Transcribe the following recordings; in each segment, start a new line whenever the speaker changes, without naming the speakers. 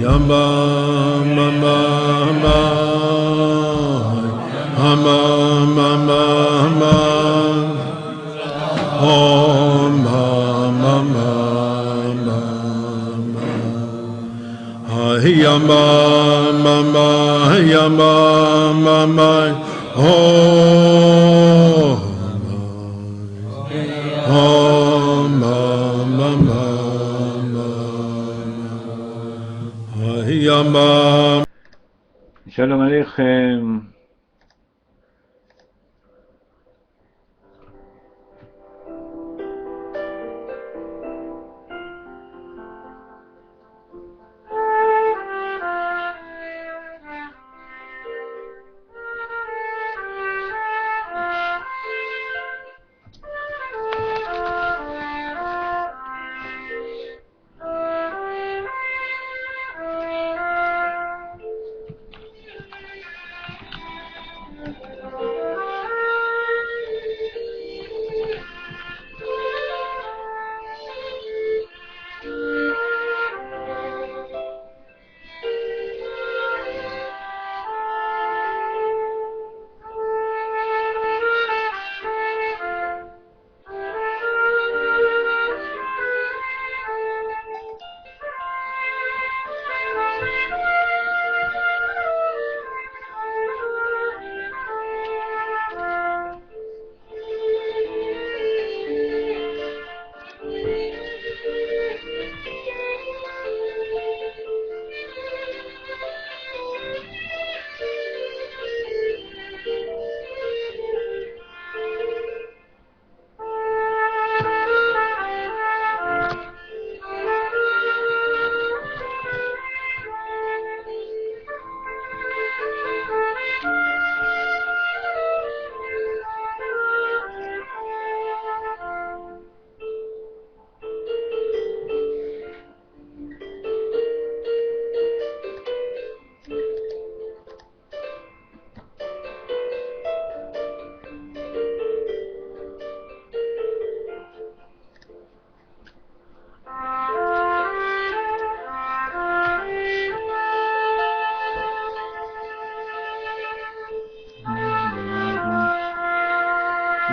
Yamba Mama Mama Mama Mama Mama Om Mama Mama Yamba Mama Yamba Mama Om Om Mama Yamba.
Shalom Aleichem.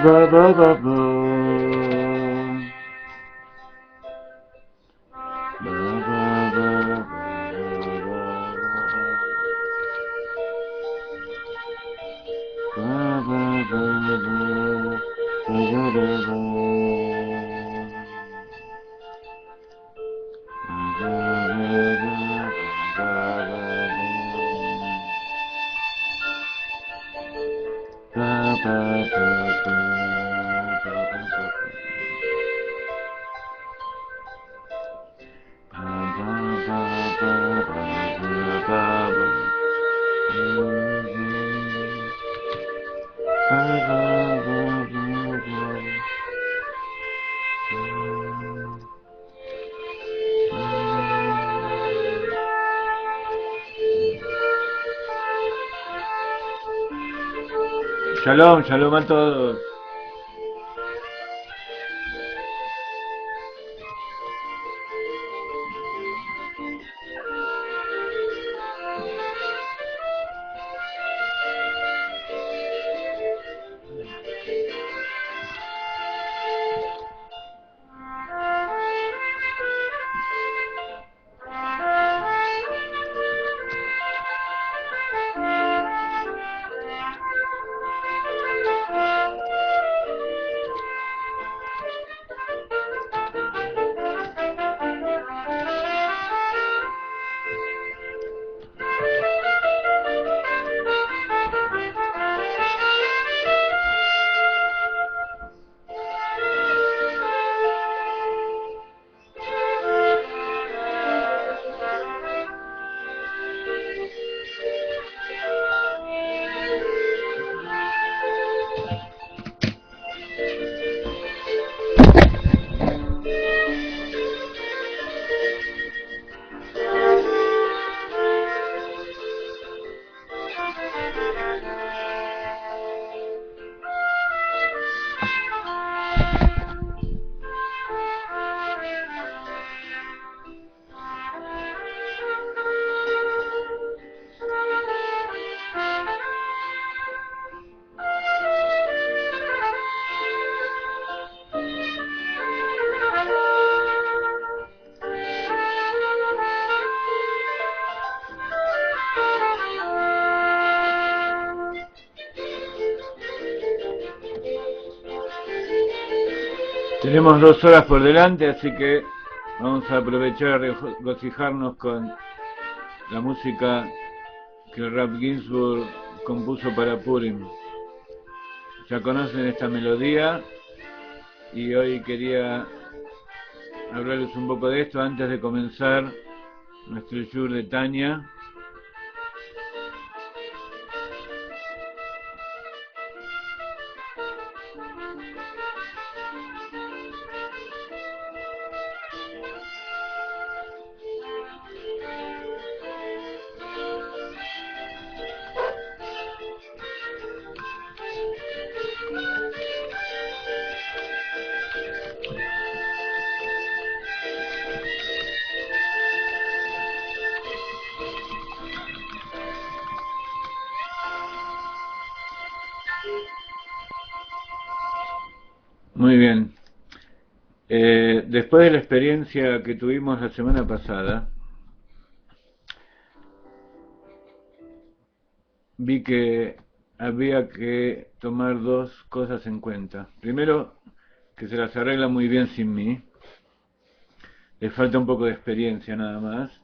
Ba ba ba ba. Ba ba ba ba ba Shalom, shalom a todos. Tenemos 2 horas por delante, así que vamos a aprovechar a regocijarnos con la música que el Rab Ginsburg compuso para Purim. Ya conocen esta melodía y hoy quería hablarles un poco de esto antes de comenzar nuestro Yur de Tania. Muy bien. Después de la experiencia que tuvimos la semana pasada, vi que había que tomar 2 cosas en cuenta. Primero, que se las arregla muy bien sin mí. Le falta un poco de experiencia nada más.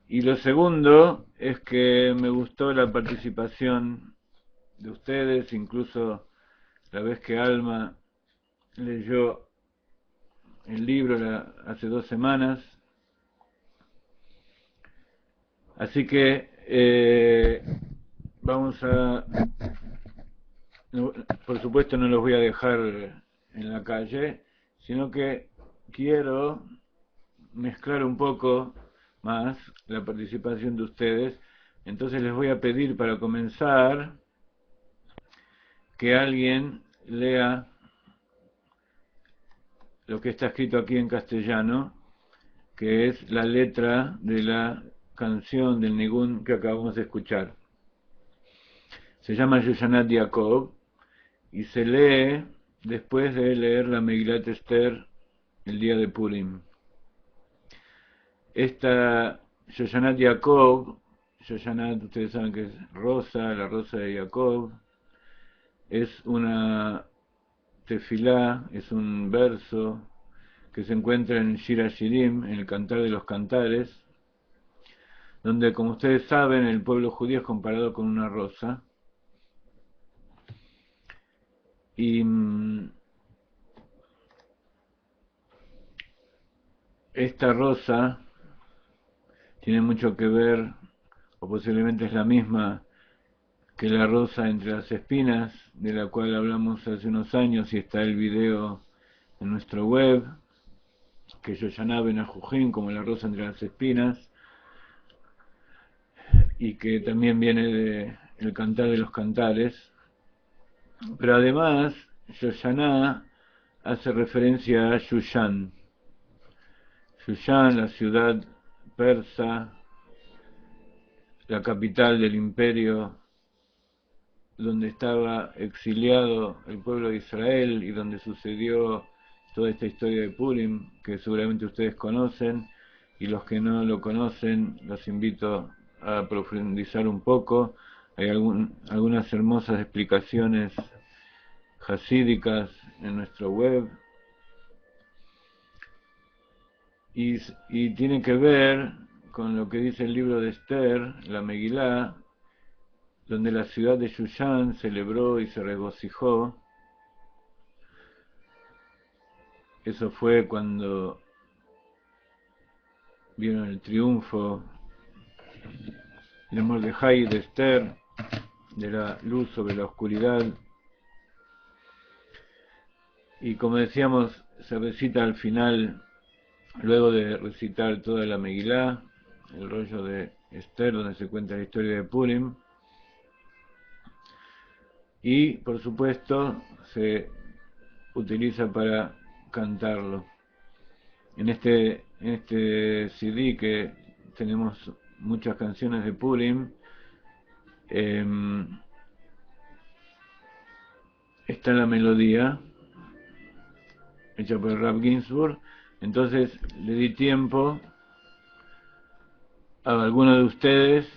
Y lo segundo es que me gustó la participación de ustedes, incluso la vez que Alma leyó el libro hace 2 semanas. Así que vamos a... Por supuesto no los voy a dejar en la calle, sino que quiero mezclar un poco más la participación de ustedes. Entonces les voy a pedir para comenzar que alguien lea lo que está escrito aquí en castellano, que es la letra de la canción del Nigún que acabamos de escuchar. Se llama Yoshanat Yaakov y se lee después de leer la Megilat Esther el día de Purim. Esta Yoshanat Yaakov, Yoshanat ustedes saben que es rosa, la rosa de Jacob, es una tefilá, es un verso que se encuentra en Shir HaShirim, en el Cantar de los Cantares, donde, como ustedes saben, el pueblo judío es comparado con una rosa. Y esta rosa tiene mucho que ver, o posiblemente es la misma que la rosa entre las espinas, de la cual hablamos hace unos años y está el video en nuestro web, que Yoshana Ben Ajujin, como la rosa entre las espinas, y que también viene de el Cantar de los Cantares. Pero además, Yoshana hace referencia a Shushan. Shushan, la ciudad persa, la capital del imperio, donde estaba exiliado el pueblo de Israel y donde sucedió toda esta historia de Purim, que seguramente ustedes conocen, y los que no lo conocen, los invito a profundizar un poco. Hay algunas hermosas explicaciones hasídicas en nuestro web, y tiene que ver con lo que dice el libro de Esther, la Megilá, donde la ciudad de Shushan celebró y se regocijó. Eso fue cuando vieron el triunfo de Mordejai y de Esther, de la luz sobre la oscuridad. Y como decíamos, se recita al final, luego de recitar toda la Megilá, el rollo de Esther, donde se cuenta la historia de Purim, y por supuesto se utiliza para cantarlo. En este CD que tenemos muchas canciones de Purim, está la melodía hecha por Rab Ginsburg. Entonces le di tiempo a alguno de ustedes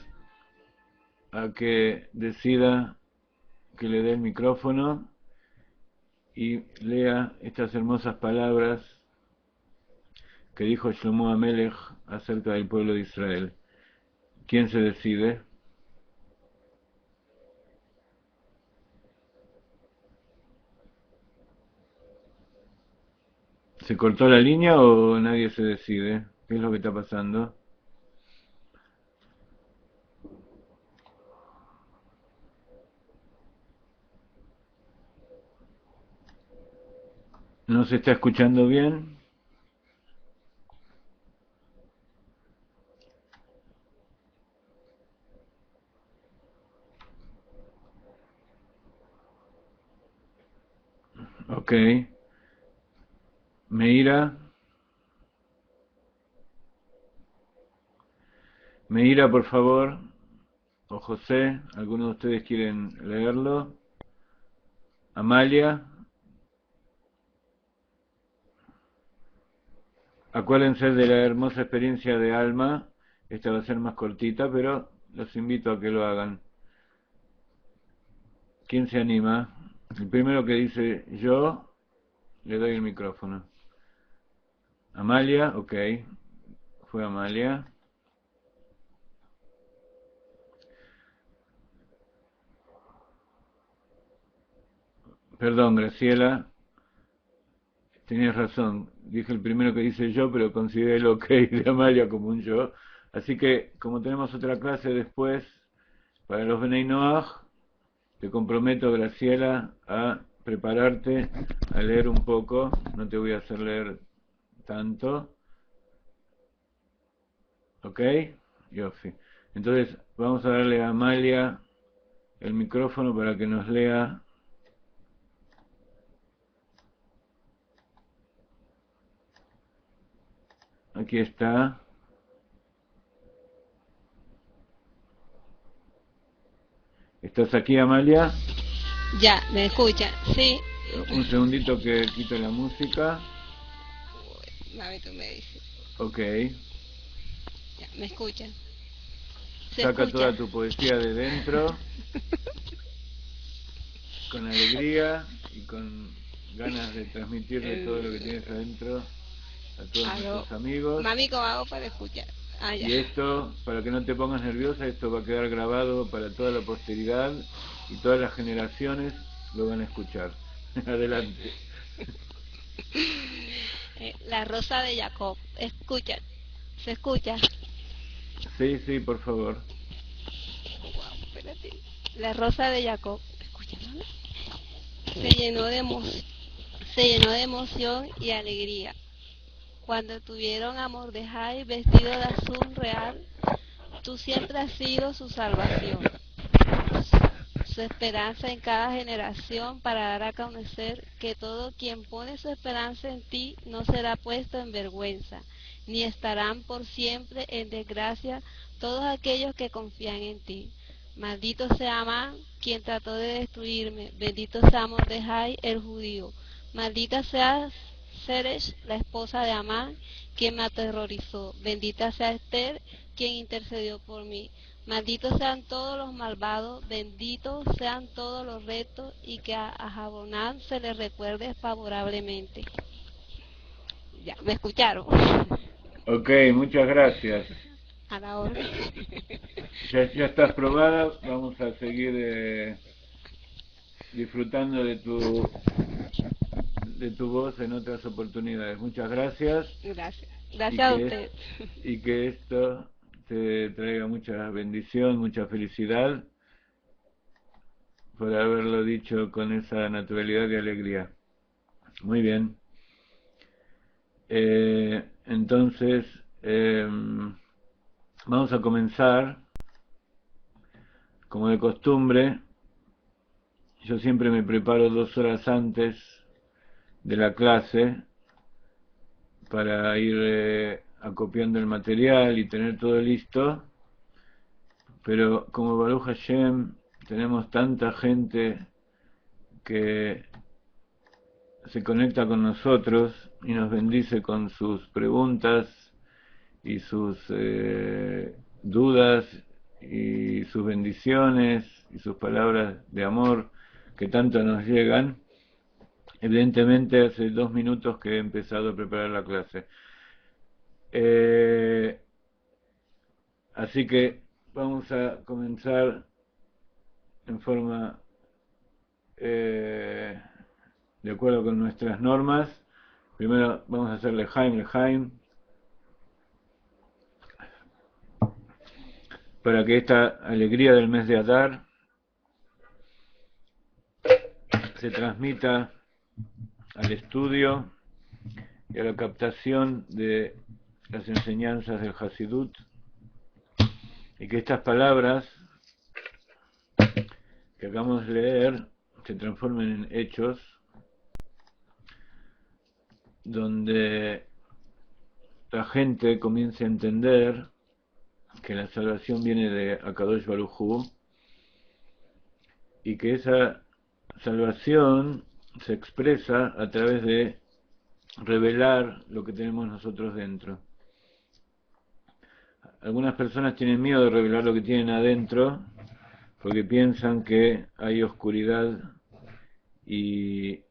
a que decida que le dé el micrófono y lea estas hermosas palabras que dijo Shlomo Amelech acerca del pueblo de Israel. ¿Quién se decide? ¿Se cortó la línea o nadie se decide? ¿Qué es lo que está pasando? ¿No se está escuchando bien? Ok. Meira. Meira, por favor. O José, ¿alguno de ustedes quieren leerlo? Amalia. Acuérdense de la hermosa experiencia de Alma. Esta va a ser más cortita, pero los invito a que lo hagan. ¿Quién se anima? El primero que dice yo, le doy el micrófono. Amalia, ok. Fue Amalia. Perdón, Graciela. Tenías razón. Dije el primero que dice yo, pero consideré el ok de Amalia como un yo. Así que, como tenemos otra clase después, para los Benei Noach, te comprometo, Graciela, a prepararte a leer un poco. No te voy a hacer leer tanto. ¿Ok? Yofi. Entonces, vamos a darle a Amalia el micrófono para que nos lea. Aquí está. ¿Estás aquí, Amalia?
Ya, ¿me escuchan? Sí.
Un segundito que quito la música.
Mami, tú me dices.
Ok.
Ya, ¿me escuchan? ¿Se
Saca
escucha?
toda tu poesía de dentro, con alegría y con ganas de transmitirle todo lo que tienes adentro a todos
Aló.
nuestros amigos.
Mami, ¿cómo hago para escuchar? Ah, ya.
Y esto, para que no te pongas nerviosa, esto va a quedar grabado para toda la posteridad y todas las generaciones lo van a escuchar. Adelante.
La rosa de Jacob. ¿Escuchan? ¿Se escucha?
Sí, sí, por favor.
Wow, espérate. La rosa de Jacob. ¿Escuchan, mami? Se llenó de se llenó de emoción y alegría cuando tuvieron a Mordejai vestido de azul real. Tú siempre has sido su salvación, su esperanza en cada generación, para dar a conocer que todo quien pone su esperanza en ti no será puesto en vergüenza, ni estarán por siempre en desgracia todos aquellos que confían en ti. Maldito sea Amán, quien trató de destruirme; bendito sea Mordejai, el judío; maldita sea Zeresh, la esposa de Amán, quien me aterrorizó; bendita sea Esther, quien intercedió por mí. Malditos sean todos los malvados, benditos sean todos los rectos, y que a Jabonán se le recuerde favorablemente. Ya, ¿me escucharon?
Ok, muchas gracias.
A la orden.
Ya estás probada, vamos a seguir disfrutando de tu voz en otras oportunidades. Muchas gracias
Gracias.
y
Gracias a usted.
y que esto te traiga mucha bendición, mucha felicidad por haberlo dicho con esa naturalidad y alegría. Muy bien. Entonces, vamos a comenzar, como de costumbre. Yo siempre me preparo 2 horas antes de la clase para ir acopiando el material y tener todo listo, pero como Baruch Hashem tenemos tanta gente que se conecta con nosotros y nos bendice con sus preguntas y sus dudas y sus bendiciones y sus palabras de amor que tanto nos llegan. Evidentemente hace 2 minutos que he empezado a preparar la clase. Así que vamos a comenzar en forma de acuerdo con nuestras normas. Primero vamos a hacer Lejaim, para que esta alegría del mes de Adar se transmita al estudio y a la captación de las enseñanzas del Hasidut, y que estas palabras que acabamos de leer se transformen en hechos, donde la gente comience a entender que la salvación viene de Akadosh Baruj Hu, y que esa salvación se expresa a través de revelar lo que tenemos nosotros dentro. Algunas personas tienen miedo de revelar lo que tienen adentro porque piensan que hay oscuridad y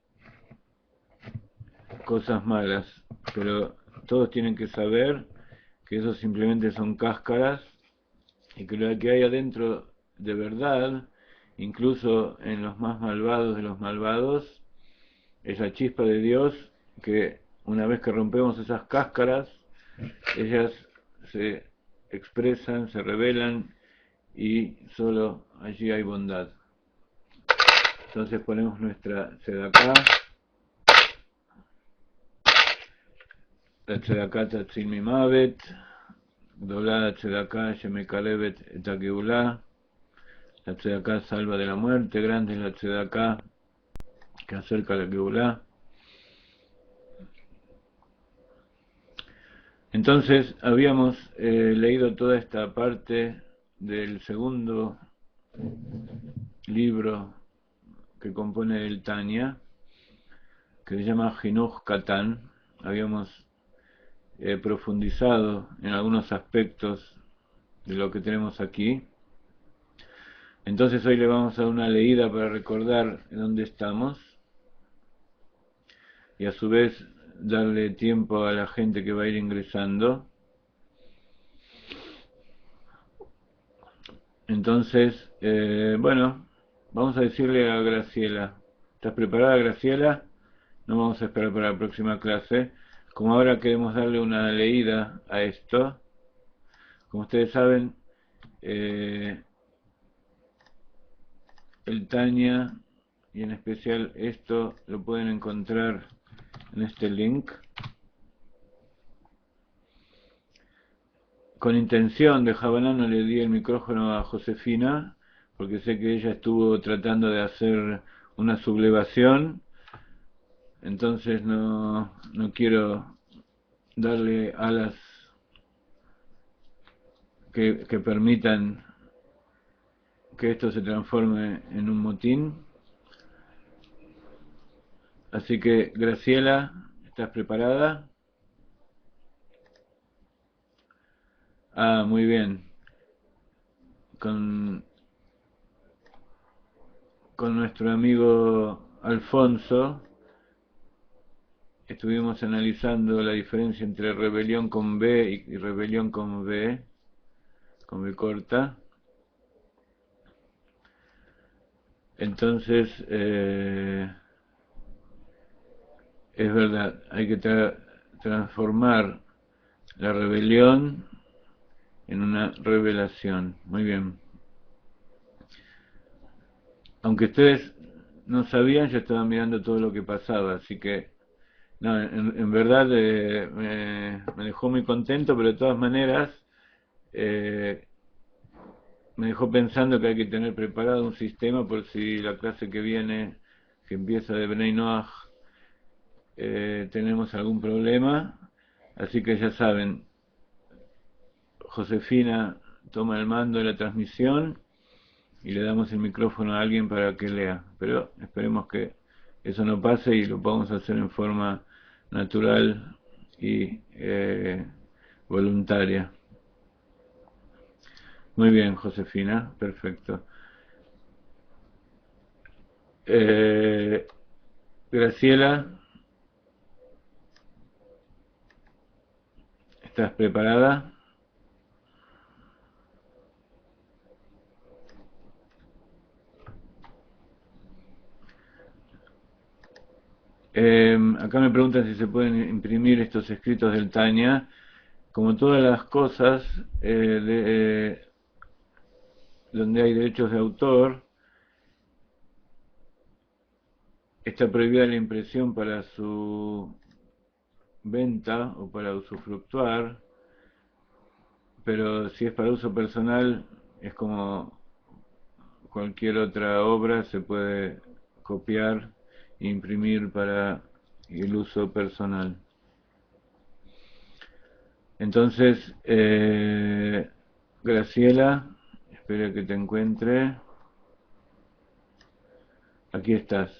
cosas malas, pero todos tienen que saber que eso simplemente son cáscaras, y que lo que hay adentro de verdad, incluso en los más malvados de los malvados, es la chispa de Dios, que una vez que rompemos esas cáscaras, ellas se expresan, se revelan, y solo allí hay bondad. Entonces ponemos nuestra tzedakah, la tzedakah tatzil mimavet, gdolá tzedakah shemekalevet et hageulah, la tzedakah salva de la muerte, grande es la tzedakah que acerca a la Geulah. Entonces habíamos leído toda esta parte del segundo libro que compone el Tanya, que se llama Jinuj Katan. Habíamos profundizado en algunos aspectos de lo que tenemos aquí. Entonces hoy le vamos a dar una leída para recordar en dónde estamos, y a su vez darle tiempo a la gente que va a ir ingresando. Entonces, bueno, vamos a decirle a Graciela. ¿Estás preparada, Graciela? No vamos a esperar para la próxima clase. Como ahora queremos darle una leída a esto, como ustedes saben, el Tanya, y en especial esto, lo pueden encontrar en este link. Con intención de Jabaná no le di el micrófono a Josefina, porque sé que ella estuvo tratando de hacer una sublevación, entonces no quiero darle alas que permitan que esto se transforme en un motín. Así que, Graciela, ¿estás preparada? Muy bien. Con nuestro amigo Alfonso estuvimos analizando la diferencia entre rebelión con B y rebelión con B corta. Entonces, es verdad, hay que transformar la rebelión en una revelación. Muy bien. Aunque ustedes no sabían, yo estaba mirando todo lo que pasaba, así que no, en verdad me dejó muy contento, pero de todas maneras me dejó pensando que hay que tener preparado un sistema por si la clase que viene, que empieza de Bnei Noach, tenemos algún problema. Así que ya saben, Josefina toma el mando de la transmisión y le damos el micrófono a alguien para que lea, pero esperemos que eso no pase y lo podamos hacer en forma natural y voluntaria. Muy bien, Josefina, perfecto. Graciela, ¿estás preparada? Acá me preguntan si se pueden imprimir estos escritos del Tanya. Como todas las cosas donde hay derechos de autor, está prohibida la impresión para su venta o para usufructuar, pero si es para uso personal, es como cualquier otra obra, se puede copiar e imprimir para el uso personal. Entonces, Graciela, espero que te encuentre. Aquí estás.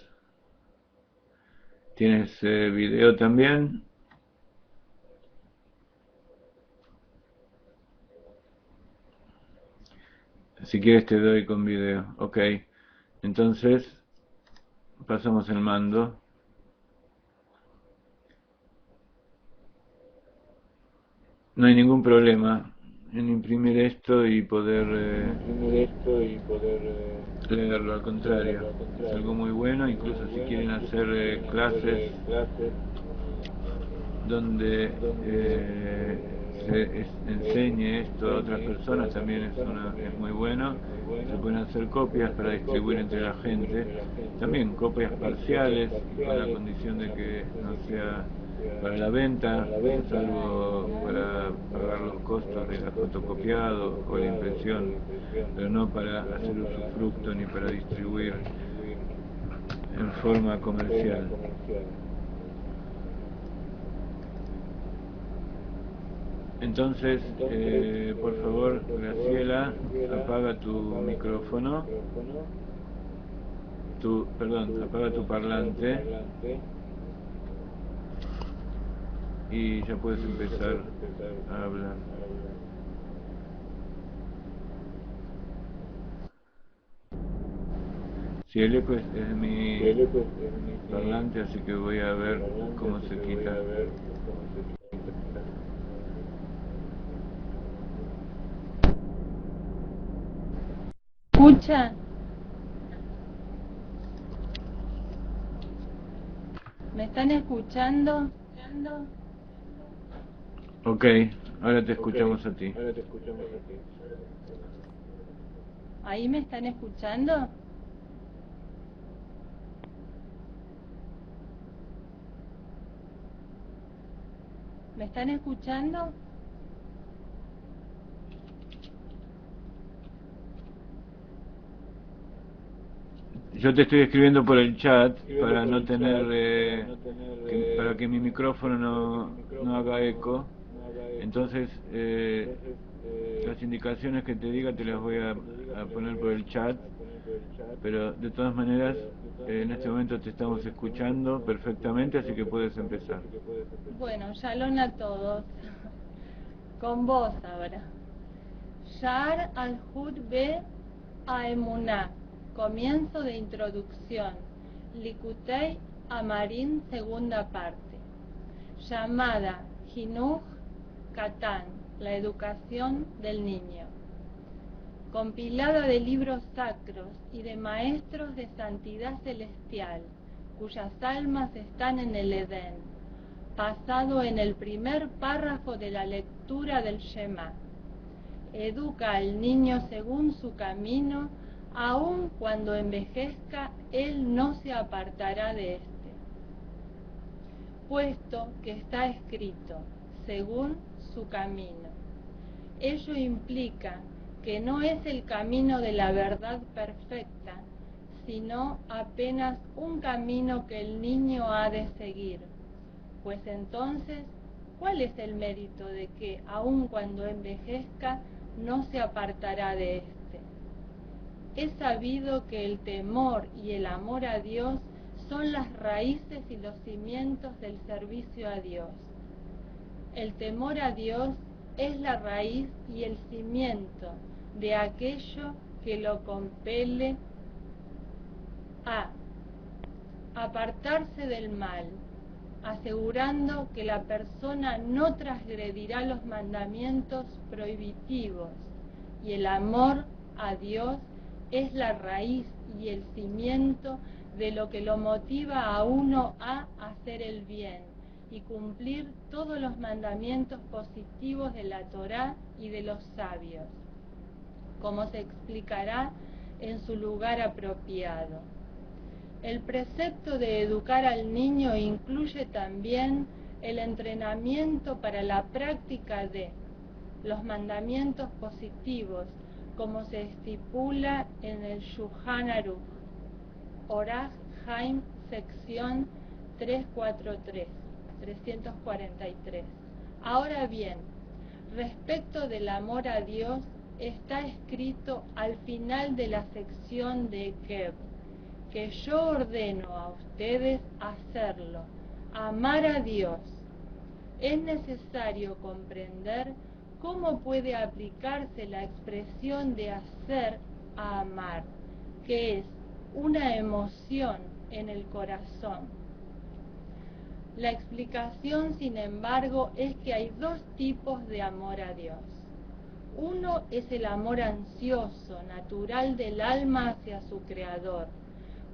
¿Tienes video también? Si quieres te doy con video. Ok. Entonces, pasamos el mando. No hay ningún problema en imprimir esto y poder leerlo, al contrario. Es algo muy bueno, incluso si quieren hacer clases donde se enseñe esto a otras personas, también es muy bueno. Se pueden hacer copias para distribuir entre la gente, también copias parciales, con la condición de que no sea para la venta, salvo para pagar los costos del fotocopiado o la impresión, pero no para hacer usufructo ni para distribuir en forma comercial. Entonces, por favor, Graciela, apaga tu micrófono, apaga tu parlante y ya puedes empezar a hablar. Si el eco es mi parlante, así que voy a ver cómo se quita.
¿Escucha? ¿Me están escuchando?
Ok, ahora te escuchamos a ti.
¿Ahí me están escuchando? ¿Me están escuchando?
Yo te estoy escribiendo por el chat para no tener, para que mi micrófono no haga eco. Entonces, las indicaciones que te diga te las voy a poner por el chat, pero de todas maneras, en este momento te estamos escuchando perfectamente, así que puedes empezar.
Bueno, shalom a todos. Con vos ahora. Shar al-Hud be Aemuná. Comienzo de introducción. Likutei Amarim, segunda parte. Llamada Hinuch Katán, la educación del niño. Compilada de libros sacros y de maestros de santidad celestial, cuyas almas están en el Edén, basado en el primer párrafo de la lectura del Shema. Educa al niño según su camino, aun cuando envejezca, él no se apartará de éste. Puesto que está escrito, según su camino. Ello implica que no es el camino de la verdad perfecta, sino apenas un camino que el niño ha de seguir. Pues entonces, ¿cuál es el mérito de que, aun cuando envejezca, no se apartará de éste? Es sabido que el temor y el amor a Dios son las raíces y los cimientos del servicio a Dios. El temor a Dios es la raíz y el cimiento de aquello que lo compele a apartarse del mal, asegurando que la persona no transgredirá los mandamientos prohibitivos, y el amor a Dios es la raíz y el cimiento de lo que lo motiva a uno a hacer el bien y cumplir todos los mandamientos positivos de la Torá y de los sabios, como se explicará en su lugar apropiado. El precepto de educar al niño incluye también el entrenamiento para la práctica de los mandamientos positivos, como se estipula en el Shulchan Aruch, Orach Chaim, sección 343. Ahora bien, respecto del amor a Dios, está escrito al final de la sección de Ekev, que yo ordeno a ustedes hacerlo, amar a Dios. Es necesario comprender cómo puede aplicarse la expresión de hacer a amar, que es una emoción en el corazón. La explicación, sin embargo, es que hay dos tipos de amor a Dios. Uno es el amor ansioso, natural del alma hacia su Creador,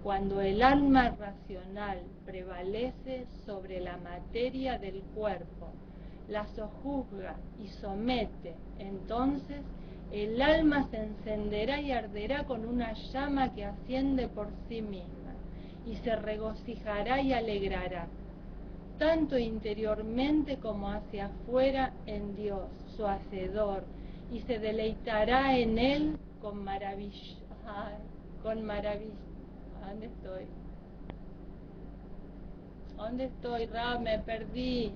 cuando el alma racional prevalece sobre la materia del cuerpo, la sojuzga y somete, entonces el alma se encenderá y arderá con una llama que asciende por sí misma, y se regocijará y alegrará, tanto interiormente como hacia afuera en Dios, su Hacedor, y se deleitará en Él con maravilla. ¿Dónde estoy? ¿Dónde estoy, Rab? Me perdí.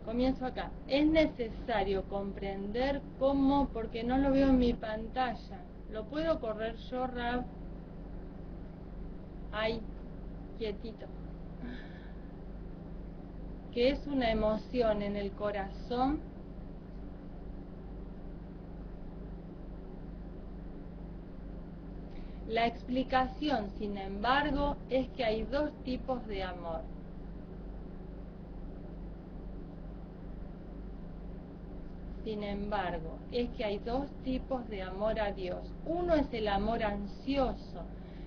Comienzo acá. Es necesario comprender cómo, porque no lo veo en mi pantalla. ¿Lo puedo correr yo, Rab? Ahí, quietito. Que es una emoción en el corazón La explicación, sin embargo, es que hay dos tipos de amor. Sin embargo, es que hay dos tipos de amor a Dios. Uno es el amor ansioso,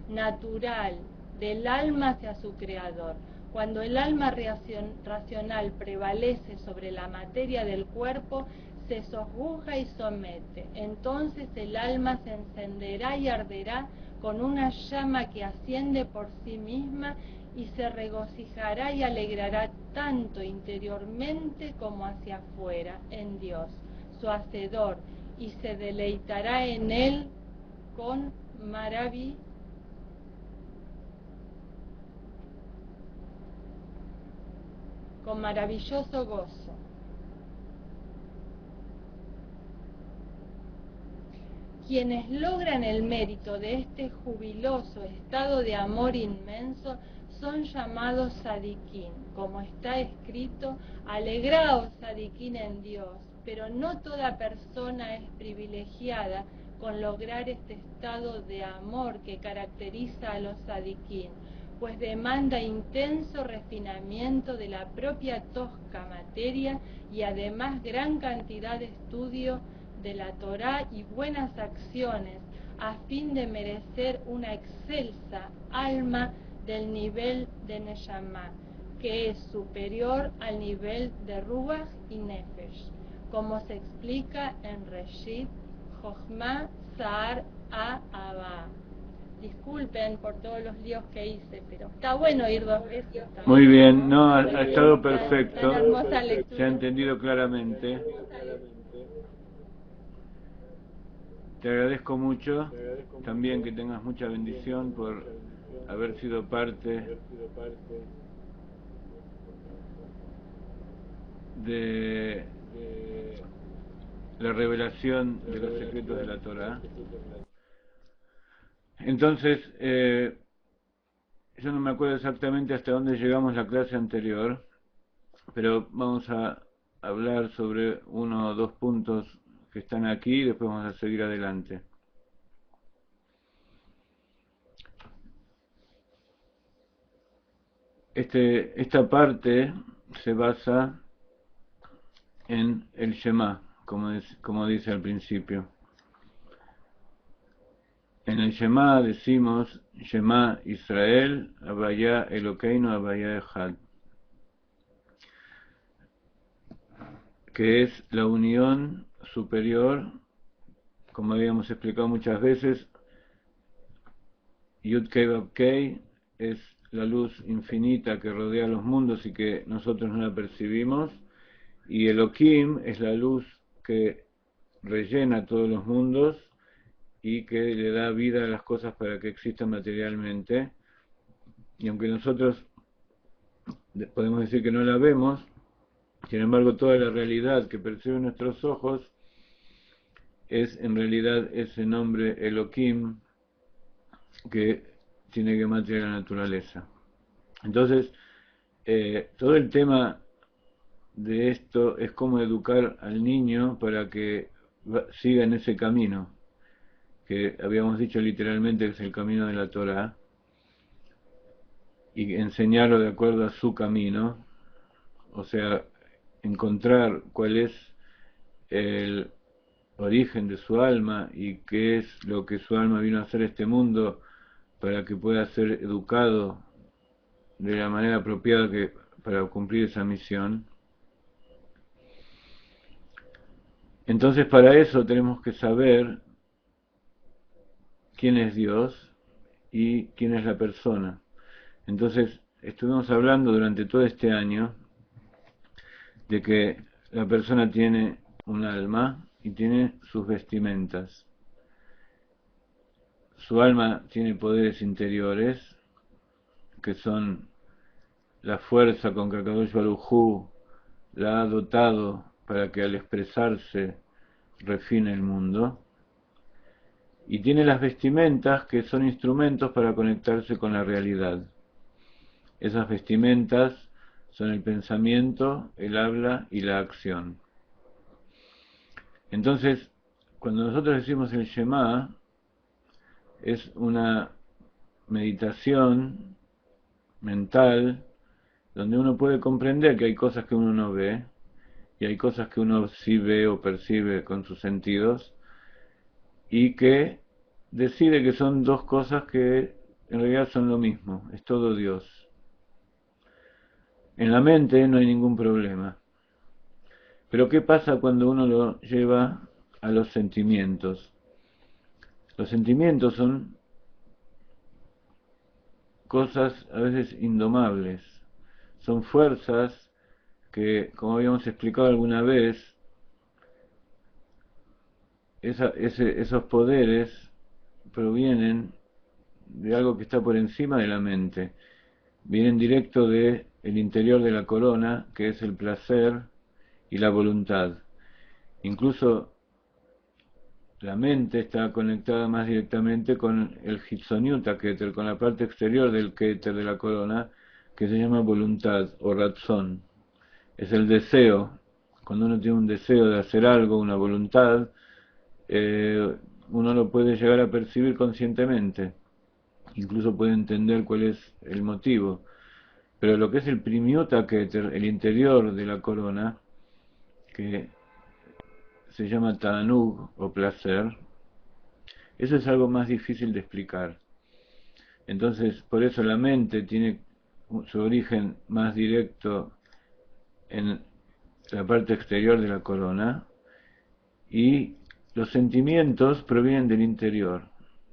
natural, del alma hacia su Creador. Cuando el alma racional prevalece sobre la materia del cuerpo, se sojuzga y somete. Entonces el alma se encenderá y arderá con una llama que asciende por sí misma y se regocijará y alegrará tanto interiormente como hacia afuera en Dios, su Hacedor, y se deleitará en Él con maravilloso gozo. Quienes logran el mérito de este jubiloso estado de amor inmenso son llamados sadiquín, como está escrito: alegraos sadiquín en Dios. Pero no toda persona es privilegiada con lograr este estado de amor que caracteriza a los sadiquín, pues demanda intenso refinamiento de la propia tosca materia y además gran cantidad de estudio de la Torá y buenas acciones a fin de merecer una excelsa alma del nivel de Neshama, que es superior al nivel de Ruach y Nefesh, como se explica en Reshit, Jochma, Sa'ar, Abba. Disculpen por todos los líos que hice, pero está bueno ir dos veces.
Muy bien, no, ha estado
Tan
perfecto,
hermosa lectura.
se ha entendido claramente. Te agradezco mucho, también que tengas mucha bendición por haber sido parte de la revelación de los secretos de la Torá. Entonces, yo no me acuerdo exactamente hasta dónde llegamos la clase anterior, pero vamos a hablar sobre uno o dos puntos que están aquí y después vamos a seguir adelante. Esta parte se basa en el Shema, como dice al principio. En el Shema decimos Shema Israel, Havaya Elokeinu, Havaya Echad, que es la unión superior, como habíamos explicado muchas veces. Yud Kei Vav Kei es la luz infinita que rodea los mundos y que nosotros no la percibimos, y Elohim es la luz que rellena todos los mundos y que le da vida a las cosas para que existan materialmente. Y aunque nosotros podemos decir que no la vemos, sin embargo toda la realidad que perciben nuestros ojos es en realidad ese nombre Elohim que tiene que mantener la naturaleza. Entonces, todo el tema de esto es cómo educar al niño para que siga en ese camino, que habíamos dicho literalmente que es el camino de la Torá, y enseñarlo de acuerdo a su camino, o sea, encontrar cuál es el origen de su alma y qué es lo que su alma vino a hacer a este mundo para que pueda ser educado de la manera apropiada para cumplir esa misión. Entonces, para eso tenemos que saber quién es Dios y quién es la persona. Entonces, estuvimos hablando durante todo este año de que la persona tiene un alma y tiene sus vestimentas. Su alma tiene poderes interiores, que son la fuerza con que Akadosh Baruj Hu la ha dotado para que al expresarse refine el mundo, y tiene las vestimentas que son instrumentos para conectarse con la realidad. Esas vestimentas son el pensamiento, el habla y la acción. Entonces, cuando nosotros decimos el Shema, es una meditación mental donde uno puede comprender que hay cosas que uno no ve y hay cosas que uno sí ve o percibe con sus sentidos, y que decide que son dos cosas que en realidad son lo mismo, es todo Dios. En la mente no hay ningún problema. Pero ¿qué pasa cuando uno lo lleva a los sentimientos? Los sentimientos son cosas a veces indomables, son fuerzas que, como habíamos explicado alguna vez, esos poderes provienen de algo que está por encima de la mente, vienen directo del interior de la corona, que es el placer y la voluntad. Incluso la mente está conectada más directamente con el Hitzoniuta Keter, con la parte exterior del Keter de la corona, que se llama voluntad o Ratzon. Es el deseo. Cuando uno tiene un deseo de hacer algo, una voluntad, uno lo puede llegar a percibir conscientemente. Incluso puede entender cuál es el motivo. Pero lo que es el Primiuta Keter, el interior de la corona, que se llama Ta'anug o placer, eso es algo más difícil de explicar. Entonces, por eso la mente tiene su origen más directo en la parte exterior de la corona, y los sentimientos provienen del interior,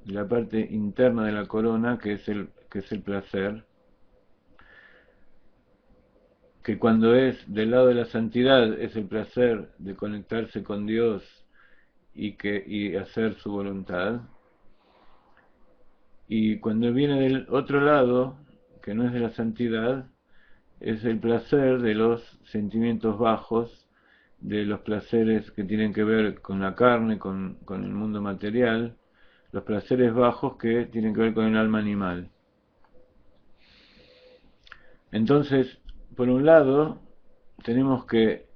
de la parte interna de la corona, que es el placer, que cuando es del lado de la santidad es el placer de conectarse con Dios y hacer su voluntad, y cuando viene del otro lado, que no es de la santidad, es el placer de los sentimientos bajos, de los placeres que tienen que ver con la carne, con el mundo material, los placeres bajos que tienen que ver con el alma animal. Entonces, por un lado, tenemos que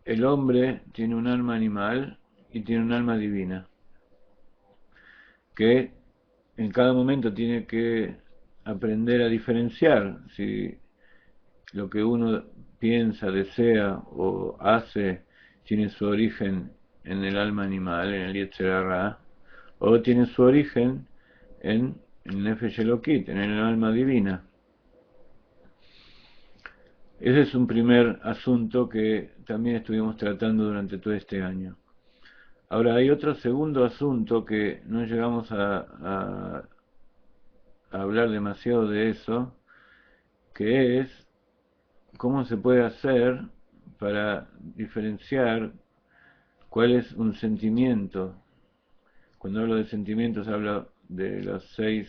el hombre tiene un alma animal y tiene un alma divina, que en cada momento tiene que aprender a diferenciar si lo que uno piensa, desea o hace tiene su origen en el alma animal, en el Yetzer Hara, o tiene su origen en el Nefesh Elokit, en el alma divina. Ese es un primer asunto que también estuvimos tratando durante todo este año. Ahora hay otro segundo asunto que no llegamos a hablar demasiado de eso, que es cómo se puede hacer para diferenciar cuál es un sentimiento. Cuando hablo de sentimientos hablo de las 6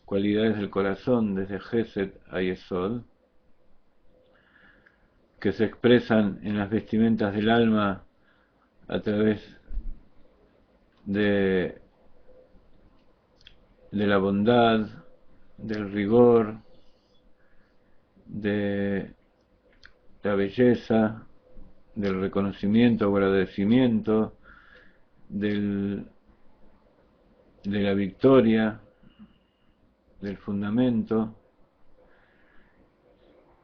cualidades del corazón, desde Gesed a Yesod, que se expresan en las vestimentas del alma a través de la bondad, del rigor, de la belleza, del reconocimiento o agradecimiento, de la victoria, del fundamento.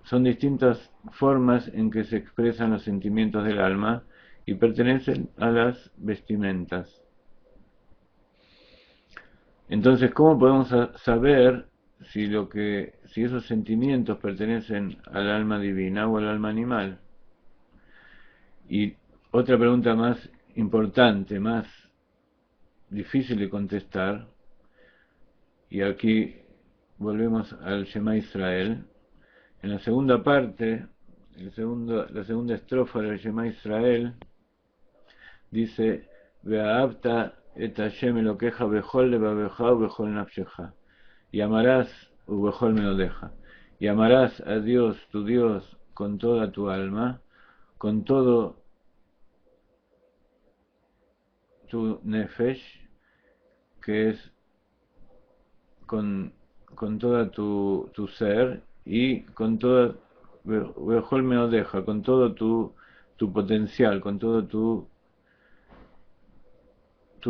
Son distintas formas en que se expresan los sentimientos del alma y pertenecen a las vestimentas. Entonces, ¿cómo podemos saber si esos sentimientos pertenecen al alma divina o al alma animal? Y otra pregunta más importante, más difícil de contestar, y aquí volvemos al Shema Israel. En la segunda parte, la segunda estrofa del Shema Israel, dice: Ve'ahavta et Hashem Elokeja bechol levaveja ubechol nafsheja, y amarás ubechol meodeja, y amarás a Dios, tu Dios, con toda tu alma, con todo tu nefesh, que es con toda tu ser, y con toda ubechol meodeja, con todo tu potencial, con todo tu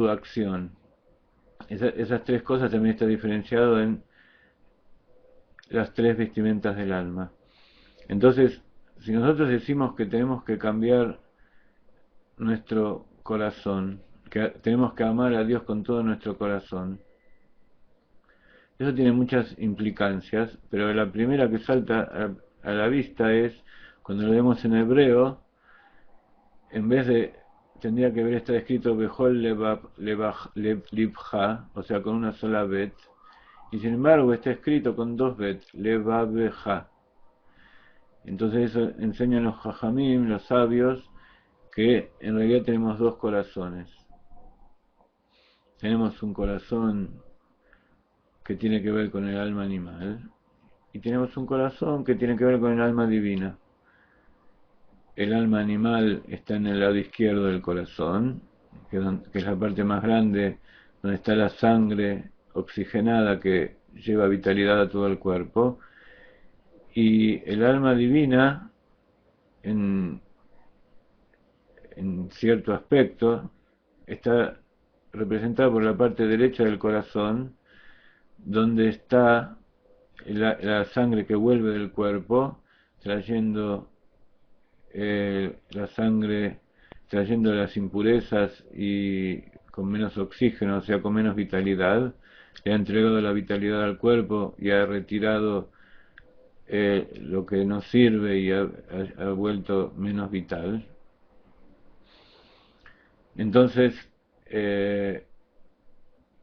acción. Esas 3 cosas también está diferenciado en las 3 vestimentas del alma. Entonces, si nosotros decimos que tenemos que cambiar nuestro corazón, que tenemos que amar a Dios con todo nuestro corazón, eso tiene muchas implicancias, pero la primera que salta a la vista es, cuando lo vemos en hebreo, en vez de, tendría que haber estado escrito Behol Libja, o sea, con una sola bet, y sin embargo está escrito con 2 bet, Levabeja. Entonces eso enseñan los Jajamim, los sabios, que en realidad tenemos 2 corazones. Tenemos un corazón que tiene que ver con el alma animal, y tenemos un corazón que tiene que ver con el alma divina. El alma animal está en el lado izquierdo del corazón, que es la parte más grande, donde está la sangre oxigenada que lleva vitalidad a todo el cuerpo, y el alma divina, en cierto aspecto, está representada por la parte derecha del corazón, donde está la sangre que vuelve del cuerpo, trayendo la sangre, trayendo las impurezas y con menos oxígeno, o sea, con menos vitalidad. Le ha entregado la vitalidad al cuerpo y ha retirado lo que no sirve y ha vuelto menos vital. Entonces,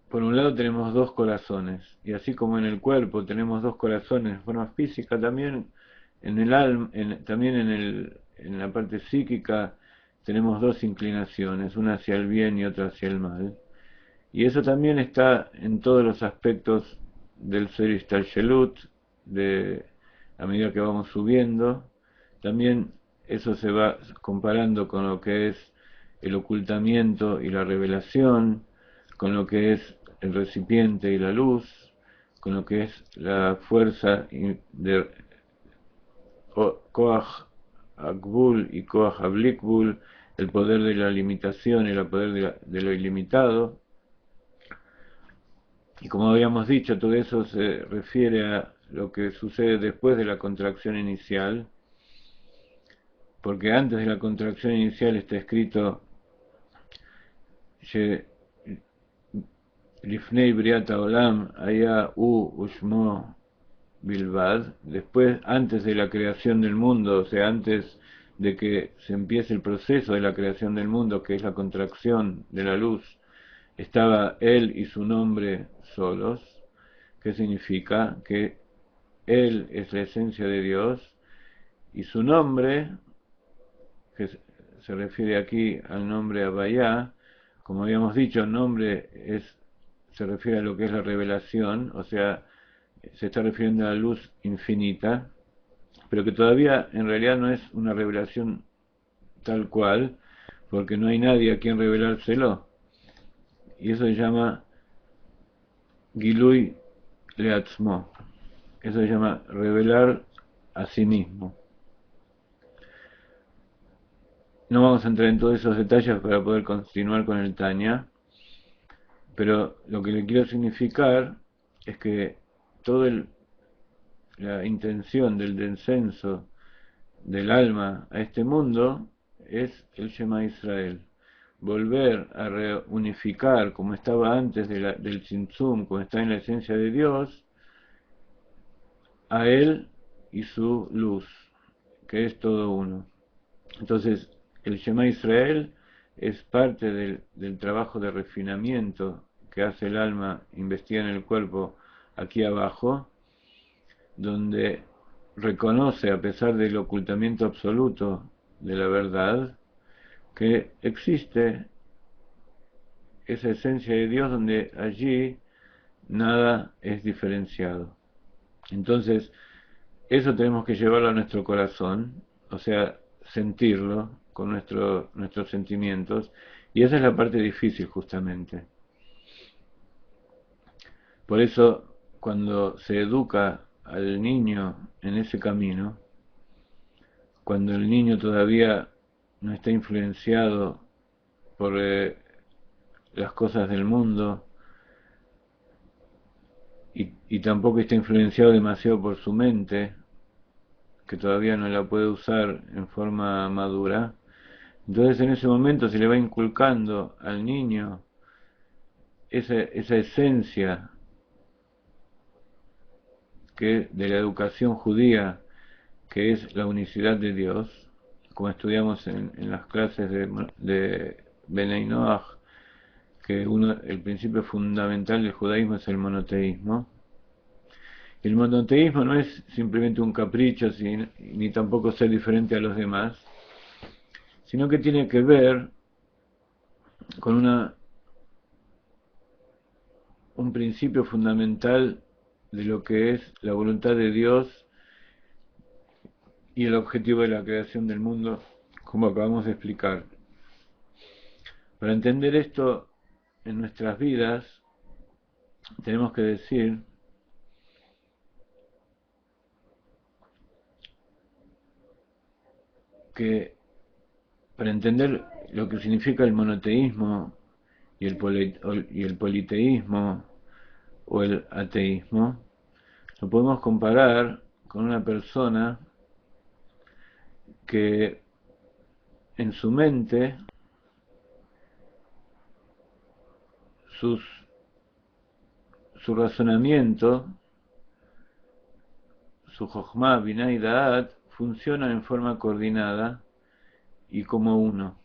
por un lado tenemos 2 corazones, y así como en el cuerpo tenemos 2 corazones de forma física, también en el alma, también en la parte psíquica tenemos 2 inclinaciones, una hacia el bien y otra hacia el mal. Y eso también está en todos los aspectos del ser Ishtalshelut, a medida que vamos subiendo. También eso se va comparando con lo que es el ocultamiento y la revelación, con lo que es el recipiente y la luz, con lo que es la fuerza de Koach Akbul y Koach Ablikbul, el poder de la limitación y el poder de lo ilimitado. Y como habíamos dicho, todo eso se refiere a lo que sucede después de la contracción inicial, porque antes de la contracción inicial está escrito Lifnei Briat Olam Haya Ushmo Bilbad, después, antes de la creación del mundo, o sea, antes de que se empiece el proceso de la creación del mundo, que es la contracción de la luz, estaba él y su nombre solos. ¿Qué significa? Que él es la esencia de Dios y su nombre, que se refiere aquí al nombre Abayá, como habíamos dicho, el nombre se refiere a lo que es la revelación, o sea, se está refiriendo a la luz infinita, pero que todavía en realidad no es una revelación tal cual, porque no hay nadie a quien revelárselo. Y eso se llama Gilui Leatzmo. Eso se llama revelar a sí mismo. No vamos a entrar en todos esos detalles para poder continuar con el Tanya, pero lo que le quiero significar es que toda la intención del descenso del alma a este mundo es el Shema Israel. Volver a reunificar como estaba antes del Tzimtzum, como está en la esencia de Dios, a Él y su luz, que es todo uno. Entonces, el Shema Israel es parte del trabajo de refinamiento que hace el alma, investiga en el cuerpo aquí abajo, donde reconoce, a pesar del ocultamiento absoluto de la verdad, que existe esa esencia de Dios donde allí nada es diferenciado. Entonces, eso tenemos que llevarlo a nuestro corazón, o sea, sentirlo con nuestros sentimientos, y esa es la parte difícil justamente. Por eso, cuando se educa al niño en ese camino, cuando el niño todavía no está influenciado por las cosas del mundo y tampoco está influenciado demasiado por su mente, que todavía no la puede usar en forma madura, entonces en ese momento se le va inculcando al niño esa esencia que de la educación judía, que es la unicidad de Dios, como estudiamos en las clases de Benei Noach, que el principio fundamental del judaísmo es el monoteísmo. El monoteísmo no es simplemente un capricho, ni tampoco ser diferente a los demás, sino que tiene que ver con un principio fundamental de lo que es la voluntad de Dios y el objetivo de la creación del mundo, como acabamos de explicar. Para entender esto en nuestras vidas, tenemos que decir que para entender lo que significa el monoteísmo y el politeísmo o el ateísmo, lo podemos comparar con una persona que en su mente su razonamiento, su Jochma, Binah y Da'at funcionan en forma coordinada y como uno.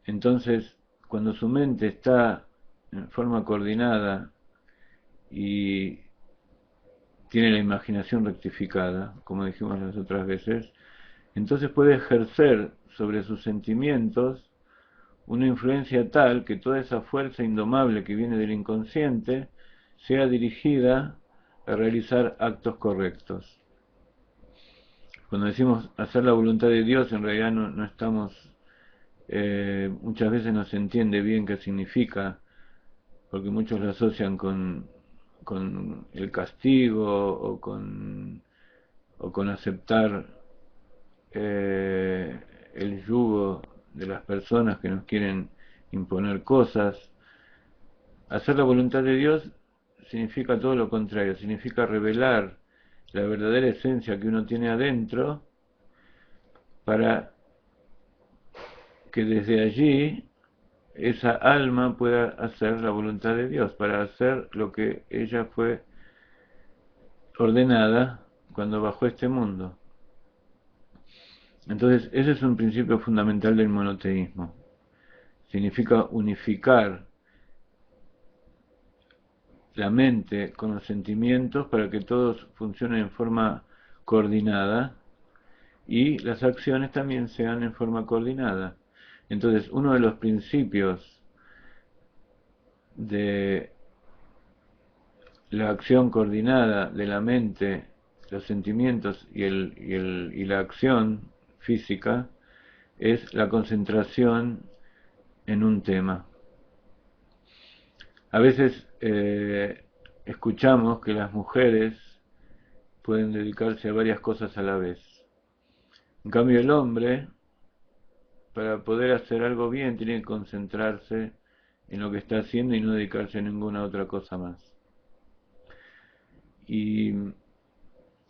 Entonces, cuando su mente está en forma coordinada y tiene la imaginación rectificada, como dijimos las otras veces, entonces puede ejercer sobre sus sentimientos una influencia tal que toda esa fuerza indomable que viene del inconsciente sea dirigida a realizar actos correctos. Cuando decimos hacer la voluntad de Dios, en realidad no estamos, muchas veces no se entiende bien qué significa, porque muchos lo asocian con el castigo o con aceptar el yugo de las personas que nos quieren imponer cosas. Hacer la voluntad de Dios significa todo lo contrario, significa revelar la verdadera esencia que uno tiene adentro para que desde allí esa alma pueda hacer la voluntad de Dios, para hacer lo que ella fue ordenada cuando bajó a este mundo. Entonces, ese es un principio fundamental del monoteísmo. Significa unificar la mente con los sentimientos para que todos funcionen en forma coordinada y las acciones también sean en forma coordinada. Entonces, uno de los principios de la acción coordinada de la mente, los sentimientos y la acción física es la concentración en un tema. A veces escuchamos que las mujeres pueden dedicarse a varias cosas a la vez. En cambio, el hombre, para poder hacer algo bien, tiene que concentrarse en lo que está haciendo y no dedicarse a ninguna otra cosa más. Y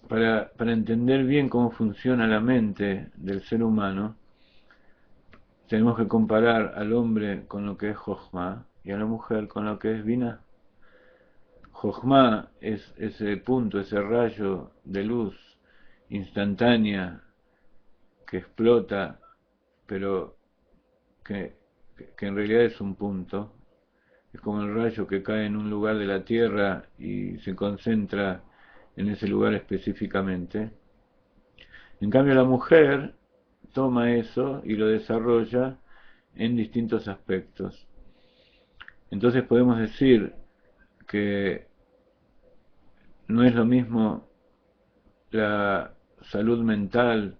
para entender bien cómo funciona la mente del ser humano, tenemos que comparar al hombre con lo que es Jochma y a la mujer con lo que es Binah. Jochma es ese punto, ese rayo de luz instantánea que explota, pero que en realidad es un punto. Es como el rayo que cae en un lugar de la Tierra y se concentra en ese lugar específicamente. En cambio, la mujer toma eso y lo desarrolla en distintos aspectos. Entonces podemos decir que no es lo mismo la salud mental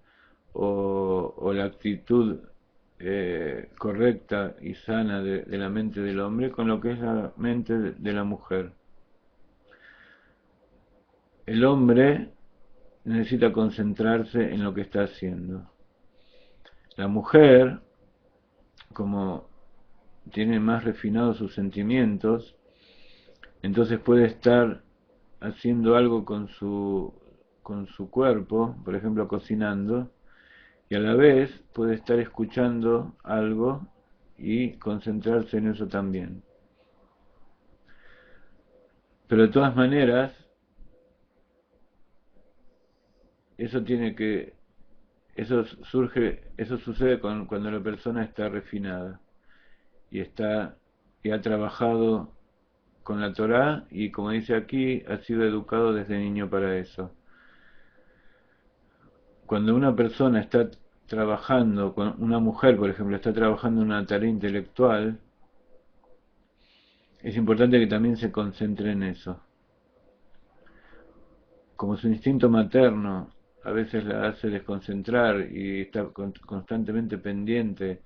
o la actitud correcta y sana de la mente del hombre con lo que es la mente de la mujer. El hombre necesita concentrarse en lo que está haciendo. La mujer, como tiene más refinados sus sentimientos, entonces puede estar haciendo algo con su cuerpo, por ejemplo cocinando, y a la vez puede estar escuchando algo y concentrarse en eso también. Pero de todas maneras, eso sucede cuando la persona está refinada y ha trabajado con la Torá y, como dice aquí, ha sido educado desde niño para eso. Cuando una persona está trabajando, una mujer, por ejemplo, está trabajando en una tarea intelectual, es importante que también se concentre en eso. Como su instinto materno a veces la hace desconcentrar y está constantemente pendiente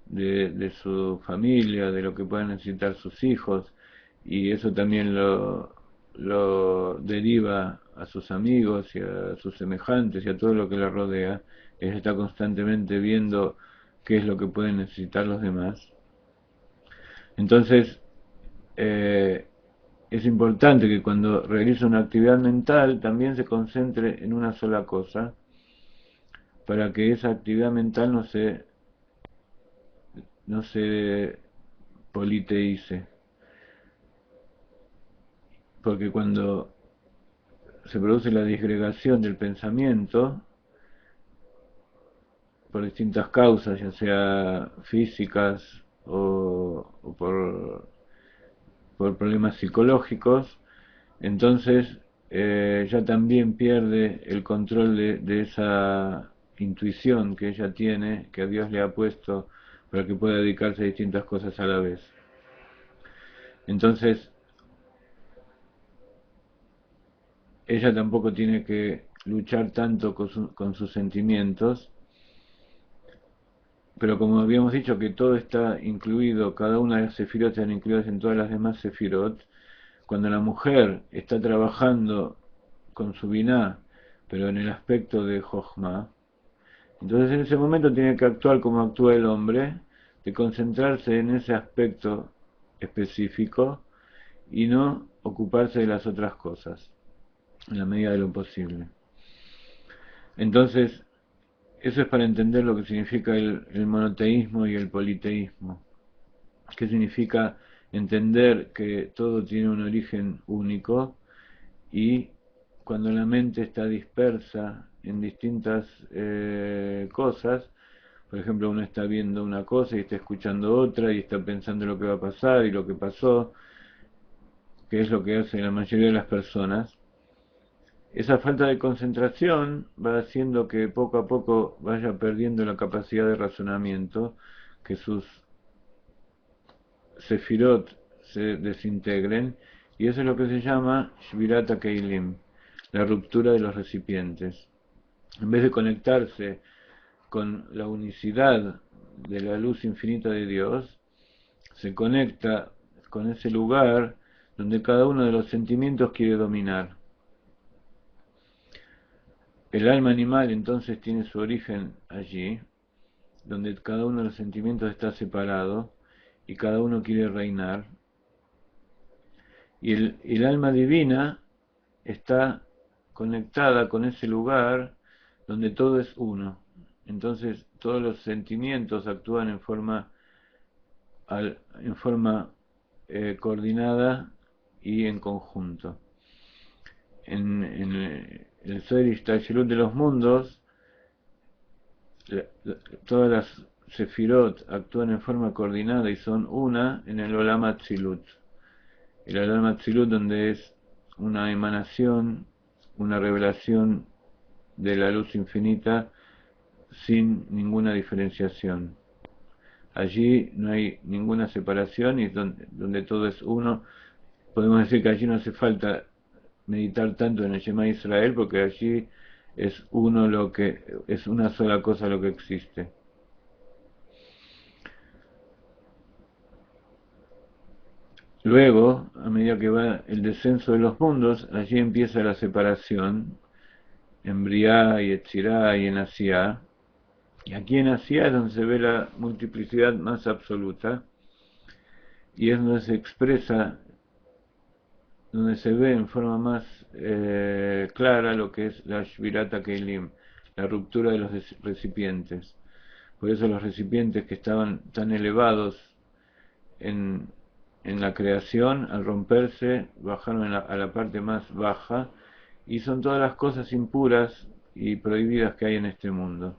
de su familia, de lo que puedan necesitar sus hijos, y eso también lo deriva a sus amigos y a sus semejantes y a todo lo que le rodea. Ella está constantemente viendo qué es lo que pueden necesitar los demás. Entonces, es importante que cuando realiza una actividad mental también se concentre en una sola cosa, para que esa actividad mental no se politeice. Porque cuando se produce la disgregación del pensamiento, por distintas causas, ya sea físicas o por problemas psicológicos, entonces ya también pierde el control de esa intuición que ella tiene, que a Dios le ha puesto para que pueda dedicarse a distintas cosas a la vez. Entonces, ella tampoco tiene que luchar tanto con sus sentimientos, pero como habíamos dicho que todo está incluido, cada una de las sefirot están incluidas en todas las demás sefirot, cuando la mujer está trabajando con su biná, pero en el aspecto de Jochma, Entonces en ese momento tiene que actuar como actúa el hombre, de concentrarse en ese aspecto específico y no ocuparse de las otras cosas, en la medida de lo posible. Entonces, eso es para entender lo que significa el monoteísmo y el politeísmo. ¿Qué significa entender que todo tiene un origen único y cuando la mente está dispersa en distintas cosas, por ejemplo, uno está viendo una cosa y está escuchando otra y está pensando lo que va a pasar y lo que pasó, que es lo que hace la mayoría de las personas, esa falta de concentración va haciendo que poco a poco vaya perdiendo la capacidad de razonamiento, que sus sefirot se desintegren, y eso es lo que se llama Shvirata Keilim, la ruptura de los recipientes. En vez de conectarse con la unicidad de la luz infinita de Dios, se conecta con ese lugar donde cada uno de los sentimientos quiere dominar. El alma animal entonces tiene su origen allí, donde cada uno de los sentimientos está separado y cada uno quiere reinar. Y el alma divina está conectada con ese lugar donde todo es uno. Entonces todos los sentimientos actúan en forma coordinada y en conjunto. En el Zohar Ishtalshelut de los mundos, todas las sefirot actúan en forma coordinada y son una en el Olam Atzilut. El Olam Atzilut, donde es una emanación, una revelación de la luz infinita sin ninguna diferenciación. Allí no hay ninguna separación y es donde todo es uno. Podemos decir que allí no hace falta meditar tanto en el Shema Israel, porque allí es uno lo que es una sola cosa lo que existe. Luego, a medida que va el descenso de los mundos, allí empieza la separación en Briá y Etzirá y en Asiá. Y aquí en Asiá es donde se ve la multiplicidad más absoluta y es donde se expresa, donde se ve en forma más clara lo que es la Shvirata Keilim, la ruptura de los recipientes. Por eso los recipientes que estaban tan elevados en la creación, al romperse, bajaron a la parte más baja, y son todas las cosas impuras y prohibidas que hay en este mundo,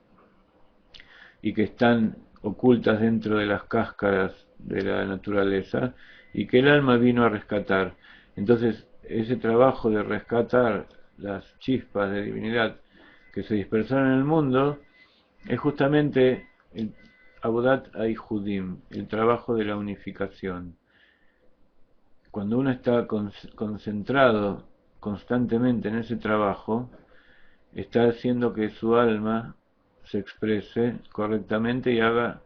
y que están ocultas dentro de las cáscaras de la naturaleza, y que el alma vino a rescatar. Entonces, ese trabajo de rescatar las chispas de divinidad que se dispersaron en el mundo, es justamente el Avodat Aihudim, el trabajo de la unificación. Cuando uno está concentrado constantemente en ese trabajo, está haciendo que su alma se exprese correctamente y haga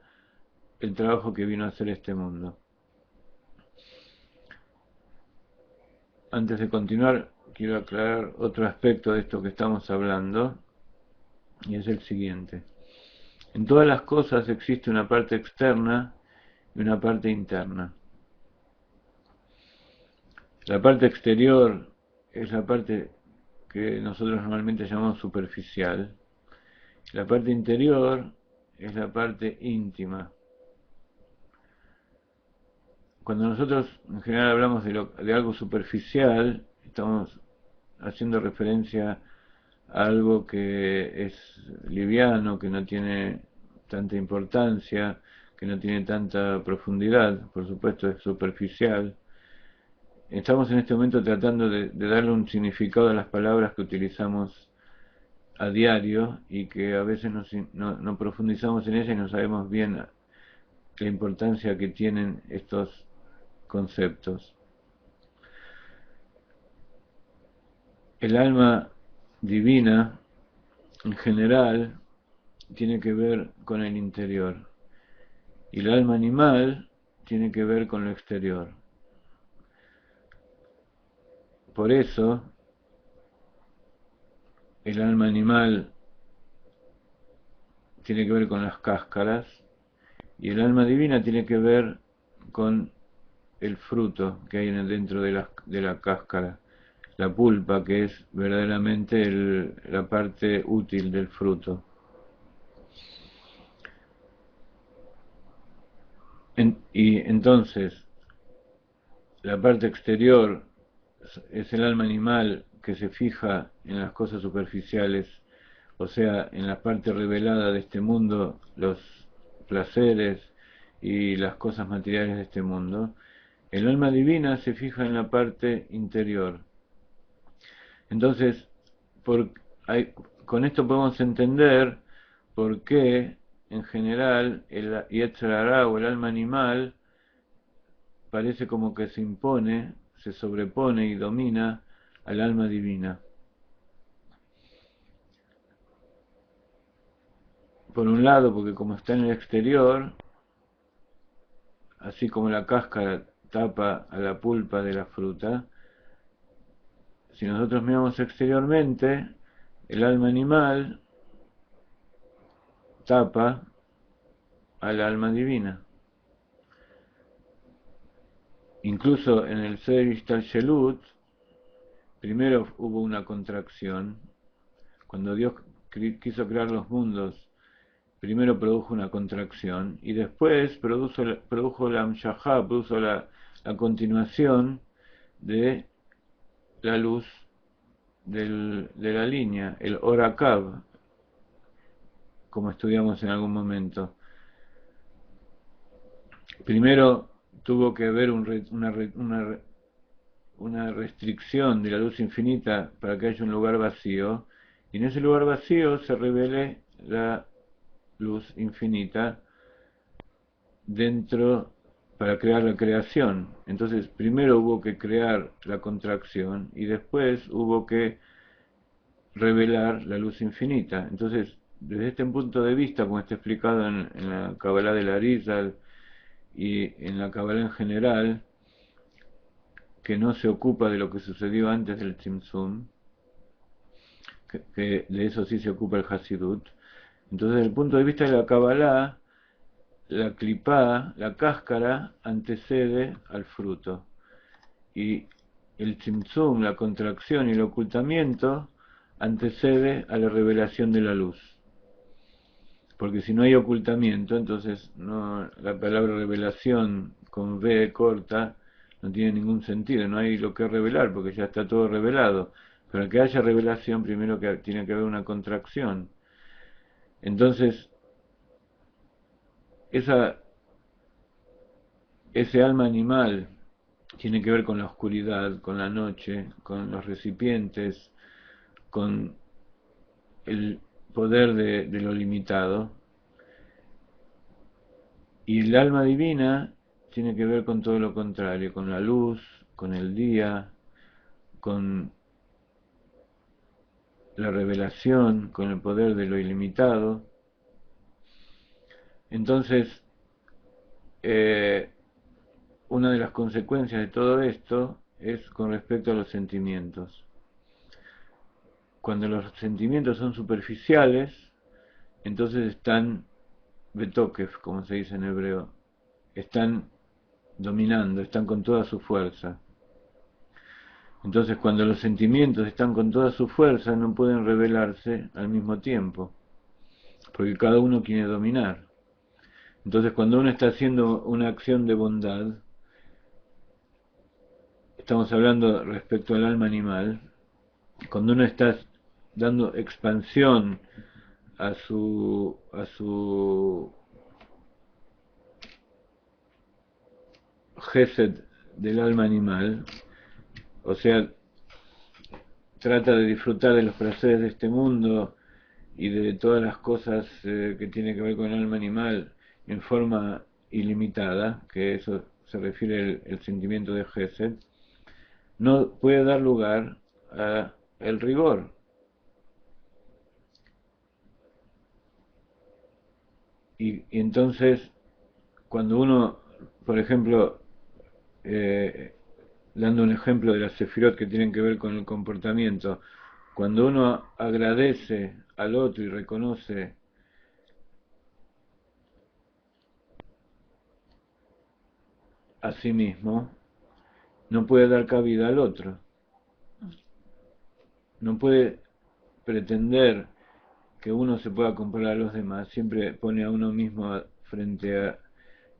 el trabajo que vino a hacer este mundo. Antes de continuar, quiero aclarar otro aspecto de esto que estamos hablando, y es el siguiente. En todas las cosas existe una parte externa y una parte interna. La parte exterior es la parte que nosotros normalmente llamamos superficial. La parte interior es la parte íntima. Cuando nosotros en general hablamos de algo superficial, estamos haciendo referencia a algo que es liviano, que no tiene tanta importancia, que no tiene tanta profundidad, por supuesto es superficial. Estamos en este momento tratando de darle un significado a las palabras que utilizamos a diario y que a veces no profundizamos en ellas y no sabemos bien la importancia que tienen estos conceptos. El alma divina, en general, tiene que ver con el interior y el alma animal tiene que ver con lo exterior. Por eso, el alma animal tiene que ver con las cáscaras, y el alma divina tiene que ver con el fruto que hay dentro de la cáscara, la pulpa, que es verdaderamente la parte útil del fruto. Y entonces, la parte exterior es el alma animal que se fija en las cosas superficiales, o sea, en la parte revelada de este mundo, los placeres y las cosas materiales de este mundo. El alma divina se fija en la parte interior. Entonces, con esto podemos entender por qué, en general, el Yetzer Hara o el alma animal parece como que se impone, se sobrepone y domina al alma divina. Por un lado, porque como está en el exterior, así como la cáscara tapa a la pulpa de la fruta, si nosotros miramos exteriormente, el alma animal tapa al alma divina. Incluso en el Seder Ishtalshelut, primero hubo una contracción. Cuando Dios quiso crear los mundos, primero produjo una contracción y después produjo la Amshahá, produjo la continuación de la luz de la línea, el Orakav, como estudiamos en algún momento. Primero tuvo que haber una restricción de la luz infinita para que haya un lugar vacío, y en ese lugar vacío se revele la luz infinita dentro para crear la creación. Entonces primero hubo que crear la contracción y después hubo que revelar la luz infinita. Entonces, desde este punto de vista, como está explicado en la Kabbalah del Arizal y en la Kabbalah en general, que no se ocupa de lo que sucedió antes del Tzimtzum, que de eso sí se ocupa el Hasidut. Entonces, desde el punto de vista de la Kabbalah, la clipá, la cáscara, antecede al fruto. Y el Tzimtzum, la contracción y el ocultamiento, antecede a la revelación de la luz. Porque si no hay ocultamiento, entonces la palabra revelación con V corta no tiene ningún sentido, no hay lo que revelar, porque ya está todo revelado. Para que haya revelación, primero que tiene que haber una contracción. Entonces, ese alma animal tiene que ver con la oscuridad, con la noche, con los recipientes, con el poder de lo limitado. Y el alma divina tiene que ver con todo lo contrario, con la luz, con el día, con la revelación, con el poder de lo ilimitado. Entonces, una de las consecuencias de todo esto es con respecto a los sentimientos. Cuando los sentimientos son superficiales, entonces están betokef, como se dice en hebreo, están dominando, están con toda su fuerza. Entonces, cuando los sentimientos están con toda su fuerza, no pueden revelarse al mismo tiempo, porque cada uno quiere dominar. Entonces, cuando uno está haciendo una acción de bondad, estamos hablando respecto al alma animal, cuando uno está dando expansión a su gesed del alma animal, o sea, trata de disfrutar de los placeres de este mundo y de todas las cosas que tienen que ver con el alma animal en forma ilimitada, que eso se refiere el sentimiento de gesed, no puede dar lugar a el rigor. Y entonces, cuando uno, por ejemplo, dando un ejemplo de las sefirot que tienen que ver con el comportamiento, cuando uno agradece al otro y reconoce a sí mismo, no puede dar cabida al otro. No puede pretender que uno se pueda comparar a los demás, siempre pone a uno mismo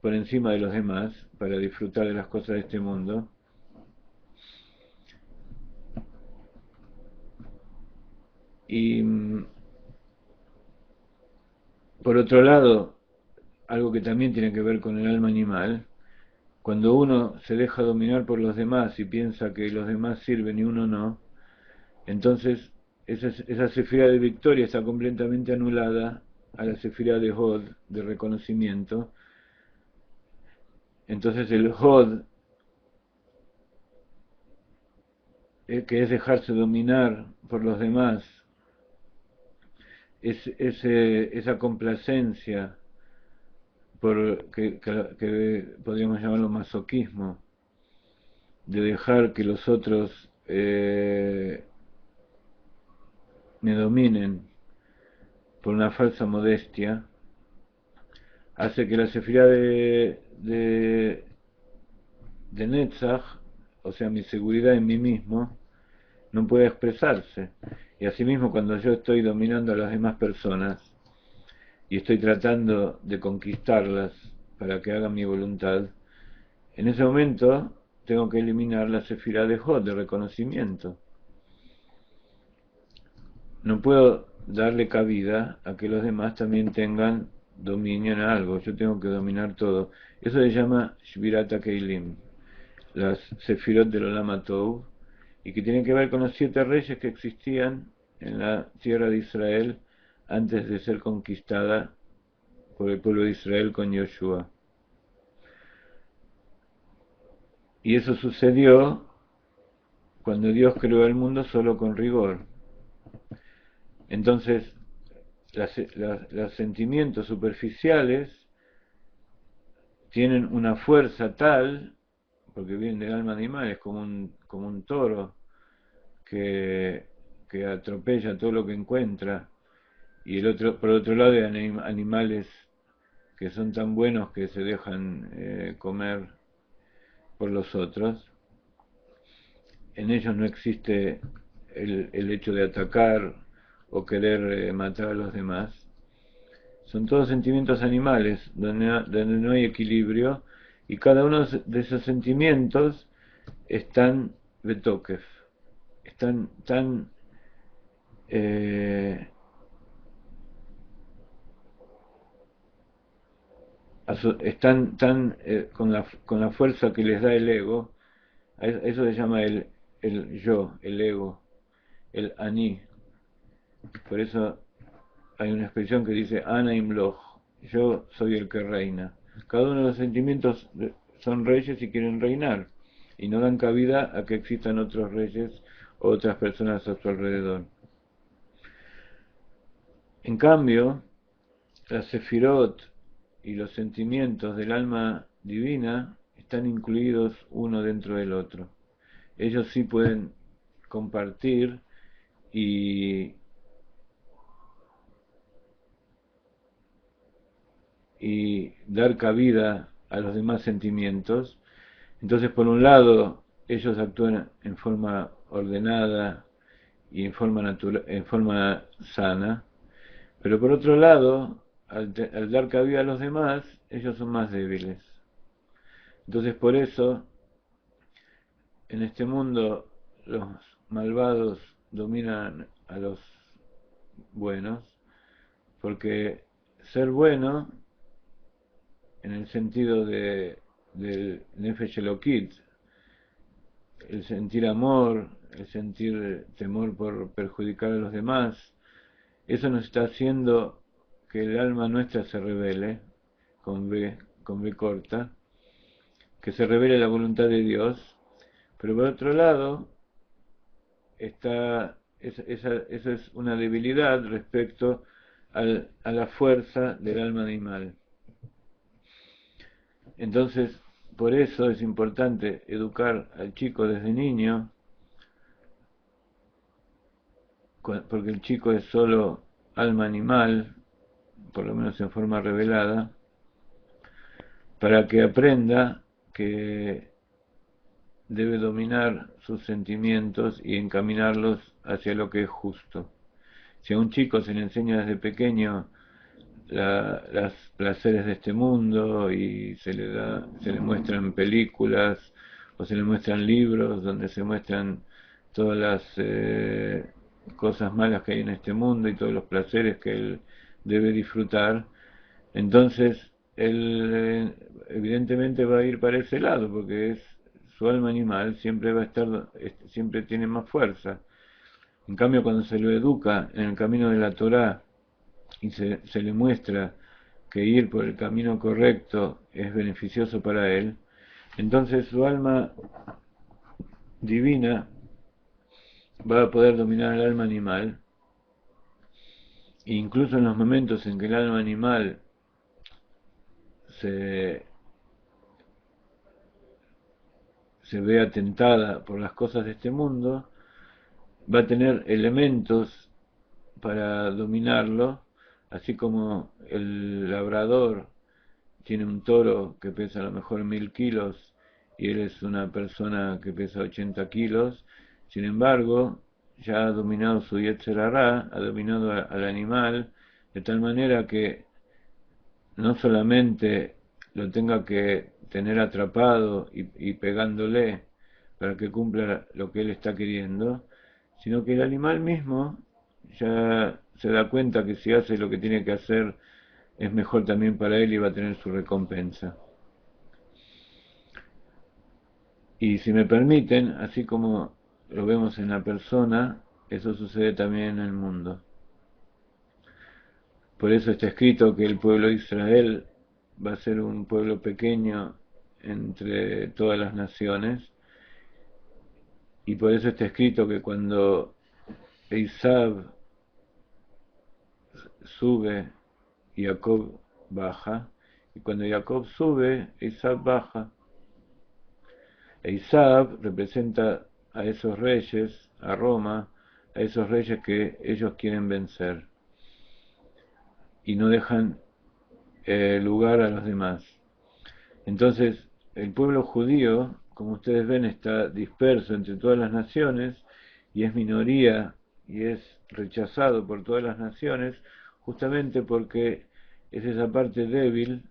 por encima de los demás para disfrutar de las cosas de este mundo. Y por otro lado, algo que también tiene que ver con el alma animal, cuando uno se deja dominar por los demás y piensa que los demás sirven y uno no, entonces esa sefira de victoria está completamente anulada a la sefira de Hod, de reconocimiento. Entonces el Hod, que es dejarse dominar por los demás, esa complacencia, que podríamos llamarlo masoquismo, de dejar que los otros me dominen por una falsa modestia, hace que la sefirá de Netzach, o sea, mi seguridad en mí mismo, no pueda expresarse. Y asimismo, cuando yo estoy dominando a las demás personas y estoy tratando de conquistarlas para que hagan mi voluntad, en ese momento tengo que eliminar la sefirá de Hod, de reconocimiento. No puedo darle cabida a que los demás también tengan dominio en algo. Yo tengo que dominar todo. Eso se llama Shvirat HaKeilim, las sefirot del Olam HaTov, y que tienen que ver con los 7 reyes que existían en la tierra de Israel antes de ser conquistada por el pueblo de Israel con Yoshua. Y eso sucedió cuando Dios creó el mundo solo con rigor. Entonces, los sentimientos superficiales tienen una fuerza tal, porque vienen del alma animal, es como un toro que atropella todo lo que encuentra, y por otro lado hay animales que son tan buenos que se dejan comer por los otros. En ellos no existe el hecho de atacar o querer matar a los demás. Son todos sentimientos animales donde no hay equilibrio, y cada uno de esos sentimientos están betokef, están tan con la fuerza que les da el ego. Eso se llama el yo, el ego, el ani. Por eso hay una expresión que dice Ana Imloch, yo soy el que reina. Cada uno de los sentimientos son reyes y quieren reinar, y no dan cabida a que existan otros reyes o otras personas a su alrededor. En cambio, las sefirot y los sentimientos del alma divina están incluidos uno dentro del otro. Ellos sí pueden compartir y dar cabida a los demás sentimientos. Entonces, por un lado, ellos actúan en forma ordenada y en forma sana, pero por otro lado, al dar cabida a los demás, ellos son más débiles. Entonces, por eso, en este mundo, los malvados dominan a los buenos, porque ser bueno, en el sentido del Nefesh Elokit, el sentir amor, el sentir temor por perjudicar a los demás, eso nos está haciendo que el alma nuestra se revele, con B corta, que se revele la voluntad de Dios. Pero por otro lado, eso es una debilidad respecto a la fuerza del alma animal. Entonces, por eso es importante educar al chico desde niño, porque el chico es solo alma animal, por lo menos en forma revelada, para que aprenda que debe dominar sus sentimientos y encaminarlos hacia lo que es justo. Si a un chico se le enseña desde pequeño los placeres de este mundo y se le muestran películas o se le muestran libros donde se muestran todas las cosas malas que hay en este mundo y todos los placeres que él debe disfrutar, entonces él evidentemente va a ir para ese lado, porque es su alma animal, siempre va a estar, siempre tiene más fuerza. En cambio, cuando se lo educa en el camino de la Torá y se le muestra que ir por el camino correcto es beneficioso para él, entonces su alma divina va a poder dominar al alma animal, e incluso en los momentos en que el alma animal se ve atentada por las cosas de este mundo, va a tener elementos para dominarlo, así como el labrador tiene un toro que pesa a lo mejor 1000 kilos y él es una persona que pesa 80 kilos, sin embargo, ya ha dominado su Yetzer Hará, ha dominado al animal, de tal manera que no solamente lo tenga que tener atrapado y pegándole para que cumpla lo que él está queriendo, sino que el animal mismo ya se da cuenta que si hace lo que tiene que hacer es mejor también para él y va a tener su recompensa. Y si me permiten, así como lo vemos en la persona, eso sucede también en el mundo. Por eso está escrito que el pueblo de Israel va a ser un pueblo pequeño entre todas las naciones, y por eso está escrito que cuando Esav sube, Jacob baja, y cuando Jacob sube, Esav baja. Esav representa a esos reyes, a Roma, a esos reyes que ellos quieren vencer y no dejan lugar a los demás. Entonces, el pueblo judío, como ustedes ven, está disperso entre todas las naciones y es minoría y es rechazado por todas las naciones, justamente porque es esa parte débil,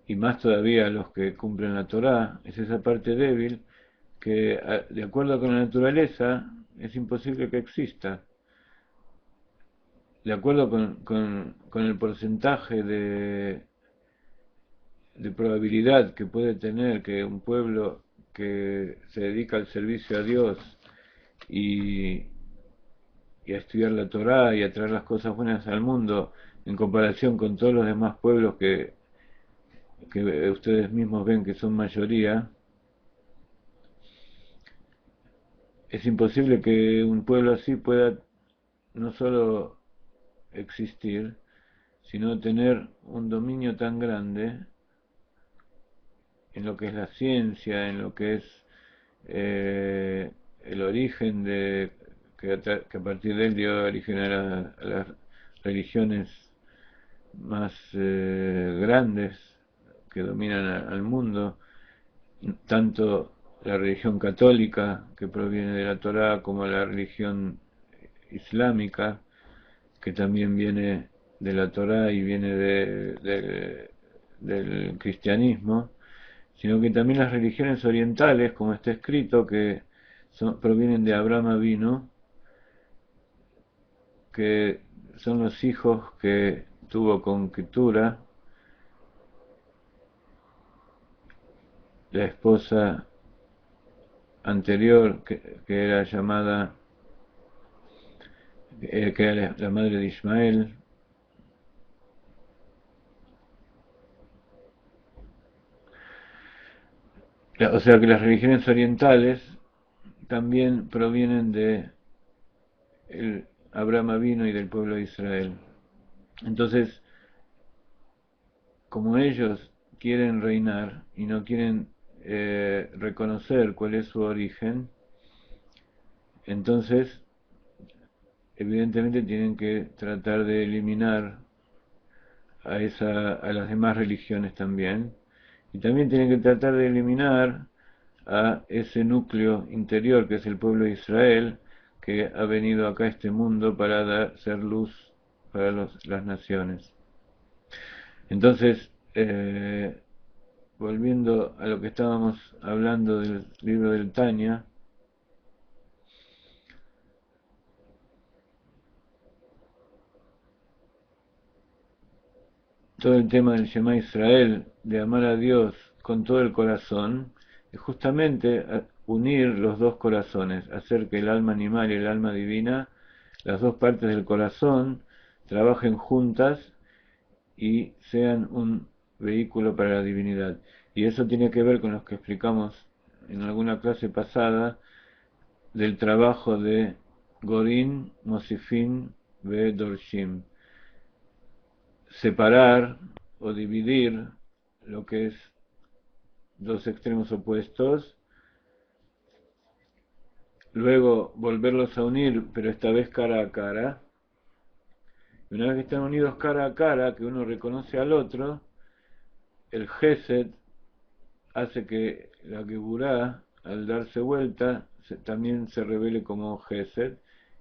y más todavía los que cumplen la Torá, es esa parte débil que, de acuerdo con la naturaleza, es imposible que exista. De acuerdo con el porcentaje de probabilidad que puede tener que un pueblo que se dedica al servicio a Dios y a estudiar la Torá y a traer las cosas buenas al mundo, en comparación con todos los demás pueblos que ustedes mismos ven que son mayoría, es imposible que un pueblo así pueda no solo existir, sino tener un dominio tan grande en lo que es la ciencia, en lo que es el origen que a partir de él dio origen a las religiones más grandes que dominan al mundo, tanto la religión católica, que proviene de la Torá, como la religión islámica, que también viene de la Torá y viene del cristianismo, sino que también las religiones orientales, como está escrito, que provienen de Abraham Avinu, que son los hijos que tuvo con Ketura, la esposa anterior, que era llamada, que era la madre de Ismael. O sea que las religiones orientales también provienen de Abraham Avinu y del pueblo de Israel. Entonces, como ellos quieren reinar y no quieren reconocer cuál es su origen, entonces evidentemente tienen que tratar de eliminar a las demás religiones también, y también tienen que tratar de eliminar a ese núcleo interior que es el pueblo de Israel, que ha venido acá a este mundo para ser luz para las naciones. Entonces, volviendo a lo que estábamos hablando del libro del Tanya, todo el tema del Shema Israel, de amar a Dios con todo el corazón, es justamente unir los dos corazones, hacer que el alma animal y el alma divina, las dos partes del corazón, trabajen juntas y sean un vehículo para la divinidad. Y eso tiene que ver con lo que explicamos en alguna clase pasada del trabajo de Gorin, Mosifin, Ve Dorshim. Separar o dividir lo que es dos extremos opuestos, luego volverlos a unir, pero esta vez cara a cara. Y una vez que están unidos cara a cara, que uno reconoce al otro, el Gesed hace que la Geburá, al darse vuelta, también se revele como Gesed,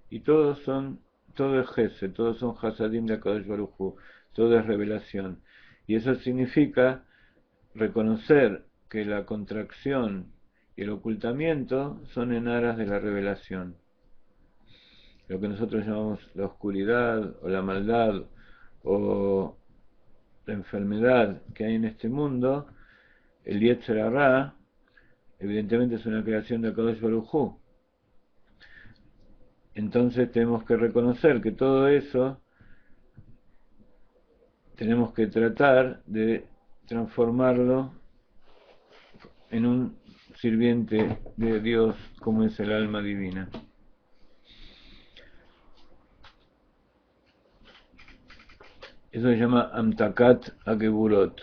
y todo es Gesed, todos son Hasadim de HaKadosh Baruj Hu, todo es revelación. Y eso significa reconocer que la contracción y el ocultamiento son en aras de la revelación. Lo que nosotros llamamos la oscuridad o la maldad o la enfermedad que hay en este mundo, el Yetzer Hara, evidentemente es una creación de HaKadosh Baruj Hu. Entonces tenemos que reconocer que todo eso tenemos que tratar de transformarlo en un sirviente de Dios como es el alma divina. Eso se llama Amtakat Ageburot,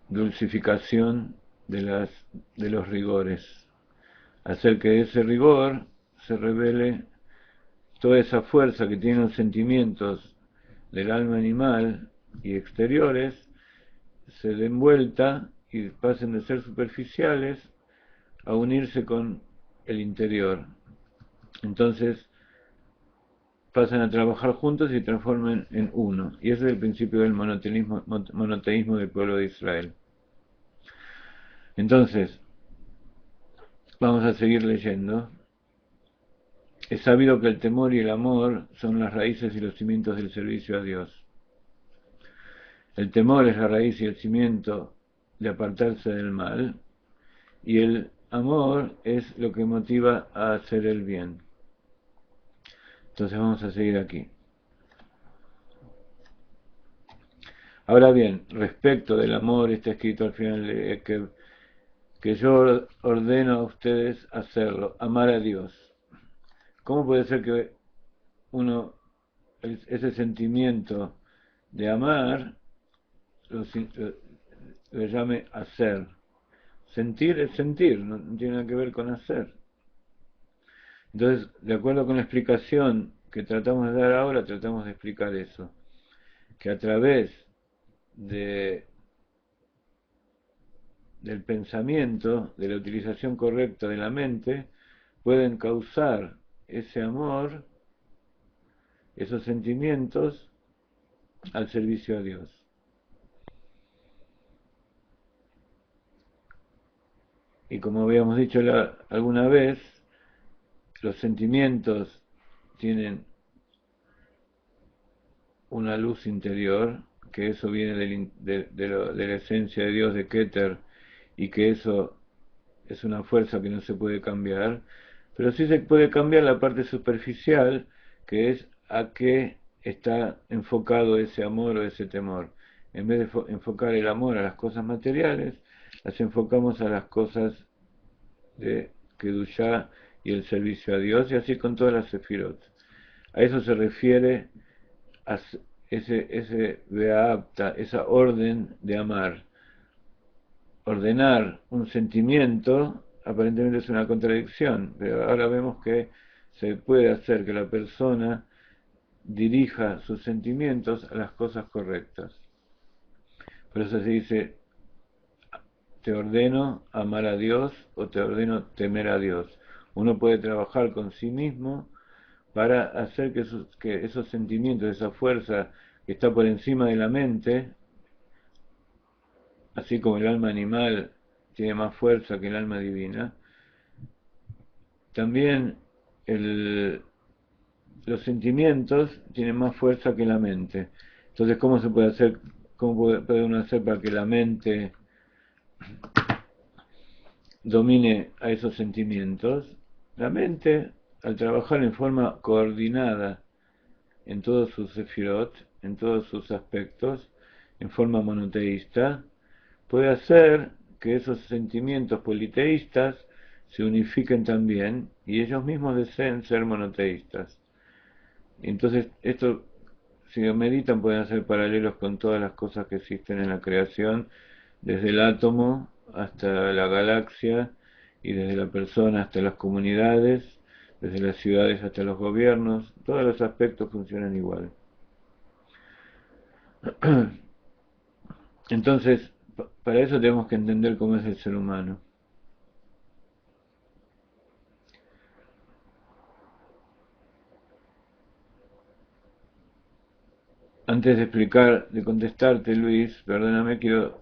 dulcificación de los rigores. Hacer que ese rigor se revele toda esa fuerza que tienen los sentimientos del alma animal y exteriores, se den vuelta y pasen de ser superficiales a unirse con el interior. Entonces pasan a trabajar juntos y se transforman en uno. Y ese es el principio del monoteísmo del pueblo de Israel. Entonces, vamos a seguir leyendo. Es sabido que el temor y el amor son las raíces y los cimientos del servicio a Dios. El temor es la raíz y el cimiento de apartarse del mal, y el amor es lo que motiva a hacer el bien. Entonces vamos a seguir aquí. Ahora bien, respecto del amor, está escrito al final que yo ordeno a ustedes hacerlo, amar a Dios. ¿Cómo puede ser que ese sentimiento de amar lo llame hacer? Sentir es sentir, no tiene nada que ver con hacer. Entonces, de acuerdo con la explicación que tratamos de dar ahora, tratamos de explicar eso, que a través del pensamiento, de la utilización correcta de la mente, pueden causar ese amor, esos sentimientos, al servicio a Dios. Y como habíamos dicho alguna vez, los sentimientos tienen una luz interior, que eso viene de la esencia de Dios, de Keter, y que eso es una fuerza que no se puede cambiar, pero sí se puede cambiar la parte superficial, que es a qué está enfocado ese amor o ese temor. En vez de enfocar el amor a las cosas materiales, las enfocamos a las cosas de Kedushá y el servicio a Dios, y así con todas las sefirot. A eso se refiere a ese Be'apta, esa orden de amar. Ordenar un sentimiento aparentemente es una contradicción, pero ahora vemos que se puede hacer que la persona dirija sus sentimientos a las cosas correctas. Por eso se dice, te ordeno amar a Dios o te ordeno temer a Dios. Uno puede trabajar con sí mismo para hacer que esos sentimientos, esa fuerza que está por encima de la mente, así como el alma animal tiene más fuerza que el alma divina, también los sentimientos tienen más fuerza que la mente. Entonces, ¿cómo se puede hacer? ¿Cómo puede uno hacer para que la mente domine a esos sentimientos? La mente, al trabajar en forma coordinada en todos sus sefirot, en todos sus aspectos, en forma monoteísta, puede hacer que esos sentimientos politeístas se unifiquen también y ellos mismos deseen ser monoteístas. Entonces, esto, si lo meditan, pueden hacer paralelos con todas las cosas que existen en la creación, desde el átomo hasta la galaxia, y desde la persona hasta las comunidades, desde las ciudades hasta los gobiernos, todos los aspectos funcionan igual. Entonces, para eso tenemos que entender cómo es el ser humano. Antes de contestarte, Luis, perdóname, quiero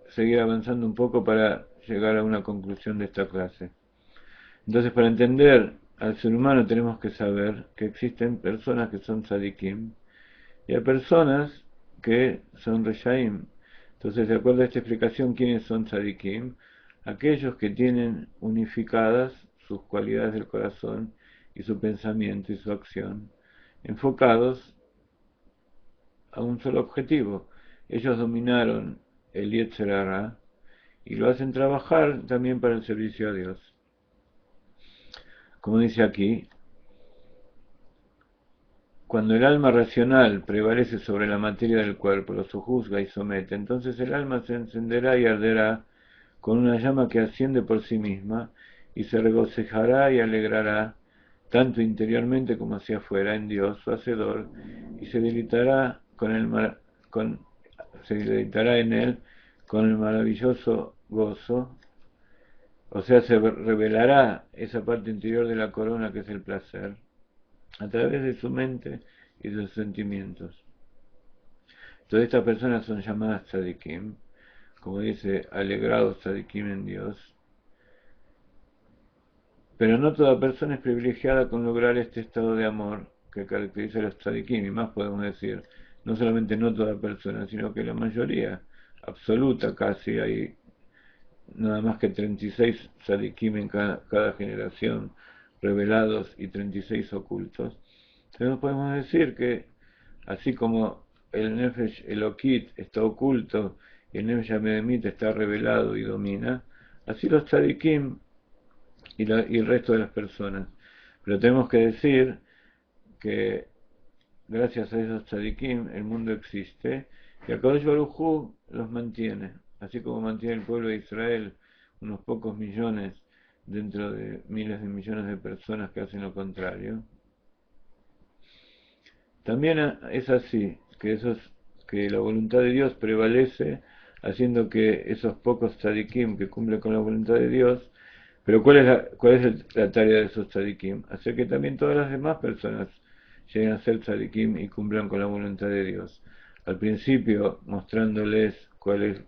seguir avanzando un poco para llegar a una conclusión de esta clase. Entonces, para entender al ser humano tenemos que saber que existen personas que son tzadikim y hay personas que son reshaim. Entonces, de acuerdo a esta explicación, ¿quiénes son tzadikim? Aquellos que tienen unificadas sus cualidades del corazón y su pensamiento y su acción, enfocados a un solo objetivo. Ellos dominaron el Yetzer Hara y lo hacen trabajar también para el servicio a Dios. Como dice aquí, cuando el alma racional prevalece sobre la materia del cuerpo, lo sojuzga y somete, entonces el alma se encenderá y arderá con una llama que asciende por sí misma y se regocijará y alegrará tanto interiormente como hacia afuera en Dios, su Hacedor, y se deleitará se deleitará en él con el maravilloso gozo, o sea, se revelará esa parte interior de la corona que es el placer, a través de su mente y de sus sentimientos. Todas estas personas son llamadas tzadikim, como dice, alegrados tzadikim en Dios. Pero no toda persona es privilegiada con lograr este estado de amor que caracteriza a los tzadikim, y más podemos decir, no solamente no toda persona, sino que la mayoría, absoluta casi, hay nada más que 36 tzadikim en cada generación, revelados, y 36 ocultos. Entonces podemos decir que, así como el Nefesh Elokit está oculto y el Nefesh Amedemit está revelado y domina, así los tzadikim y el resto de las personas. Pero tenemos que decir que gracias a esos tzadikim el mundo existe y HaKadosh Baruj Hu los mantiene, así como mantiene el pueblo de Israel, unos pocos millones dentro de miles de millones de personas que hacen lo contrario. También es así, que la voluntad de Dios prevalece, haciendo que esos pocos tzadikim que cumplen con la voluntad de Dios. Pero ¿cuál es la tarea de esos tzadikim? Hacer que también todas las demás personas lleguen a ser tzadikim y cumplan con la voluntad de Dios. Al principio mostrándoles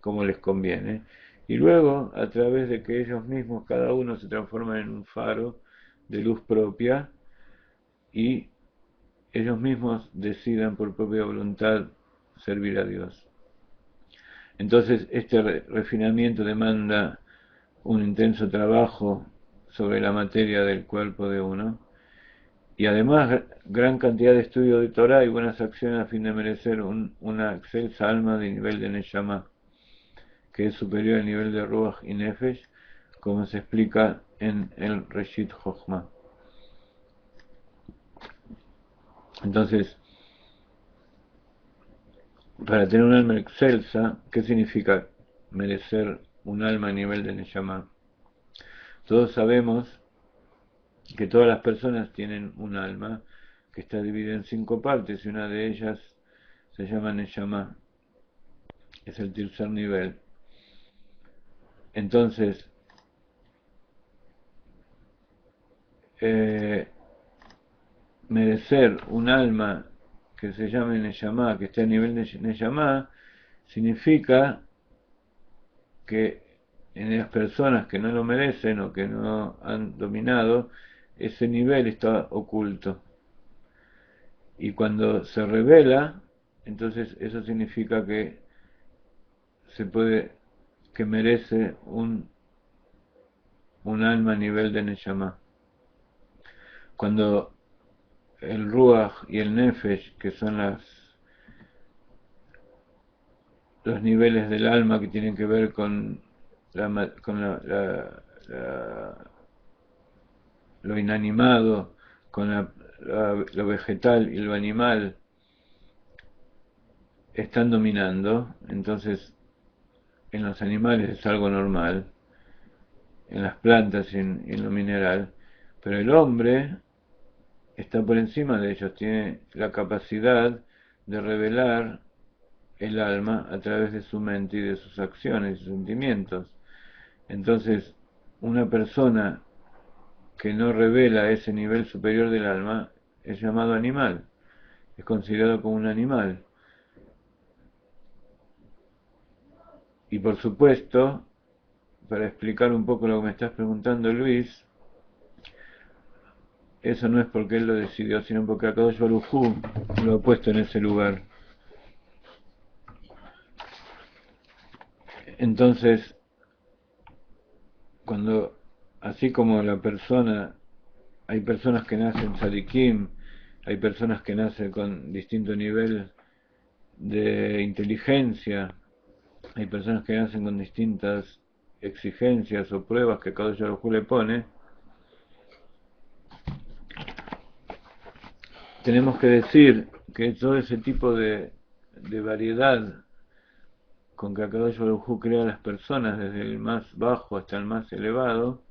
cómo les conviene, y luego a través de que ellos mismos, cada uno, se transforman en un faro de luz propia y ellos mismos decidan por propia voluntad servir a Dios. Entonces este refinamiento demanda un intenso trabajo sobre la materia del cuerpo de uno, y además gran cantidad de estudio de Torah y buenas acciones a fin de merecer una excelsa alma de nivel de Neshama, que es superior al nivel de Ruach y Nefesh, como se explica en el Reshit Chochma. Entonces, para tener un alma excelsa, ¿qué significa merecer un alma a nivel de Neshama? Todos sabemos que todas las personas tienen un alma que está dividida en 5 partes, y una de ellas se llama Neshama. es el tercer nivel. Entonces, merecer un alma que se llame Neshama, que esté a nivel de Neshama, significa que en las personas que no lo merecen o que no han dominado, ese nivel está oculto. Y cuando se revela, entonces eso significa que que merece un alma a nivel de Neshama. Cuando el Ruach y el Nefesh, que son los niveles del alma que tienen que ver con lo inanimado, con lo vegetal y lo animal, están dominando, entonces en los animales es algo normal, en las plantas y en lo mineral, pero el hombre está por encima de ellos, tiene la capacidad de revelar el alma a través de su mente y de sus acciones y sus sentimientos. Entonces, una persona que no revela ese nivel superior del alma es llamado animal, es considerado como un animal. Y por supuesto, para explicar un poco lo que me estás preguntando, Luis, eso no es porque él lo decidió, sino porque Akadosh Baruj Hu lo ha puesto en ese lugar. Entonces, así como hay personas que nacen tzadikim, hay personas que nacen con distinto nivel de inteligencia, hay personas que nacen con distintas exigencias o pruebas que Akadosh Baruj Hu le pone. Tenemos que decir que todo ese tipo de variedad con que Akadosh Baruj Hu crea a las personas, desde el más bajo hasta el más elevado,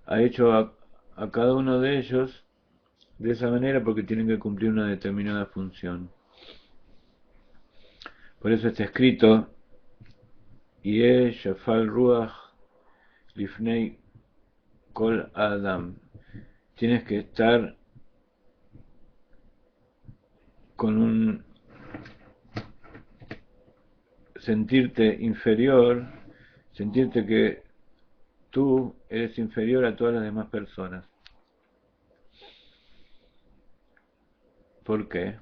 ha hecho a cada uno de ellos de esa manera porque tienen que cumplir una determinada función. Por eso está escrito: Yeh Shafal Ruach Lifnei Kol Adam. Tienes que estar con sentirte inferior, sentirte que tú eres inferior a todas las demás personas. ¿Por qué?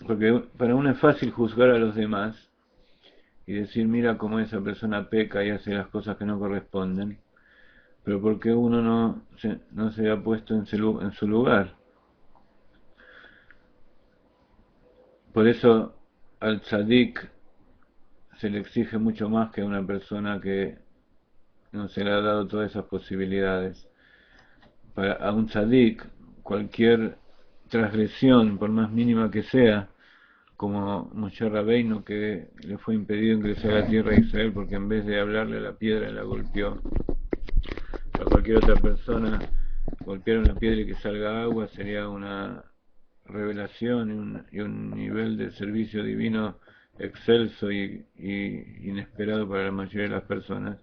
Porque para uno es fácil juzgar a los demás y decir, mira cómo esa persona peca y hace las cosas que no corresponden, pero porque uno no se ha puesto en su lugar. Por eso al tzadik se le exige mucho más que a una persona que no se le ha dado todas esas posibilidades. A un tzadik, cualquier transgresión, por más mínima que sea, como Moshe Rabbeinu, que le fue impedido ingresar a la tierra de Israel porque en vez de hablarle a la piedra la golpeó. A cualquier otra persona, golpear una piedra y que salga agua sería una revelación y un nivel de servicio divino excelso y inesperado para la mayoría de las personas.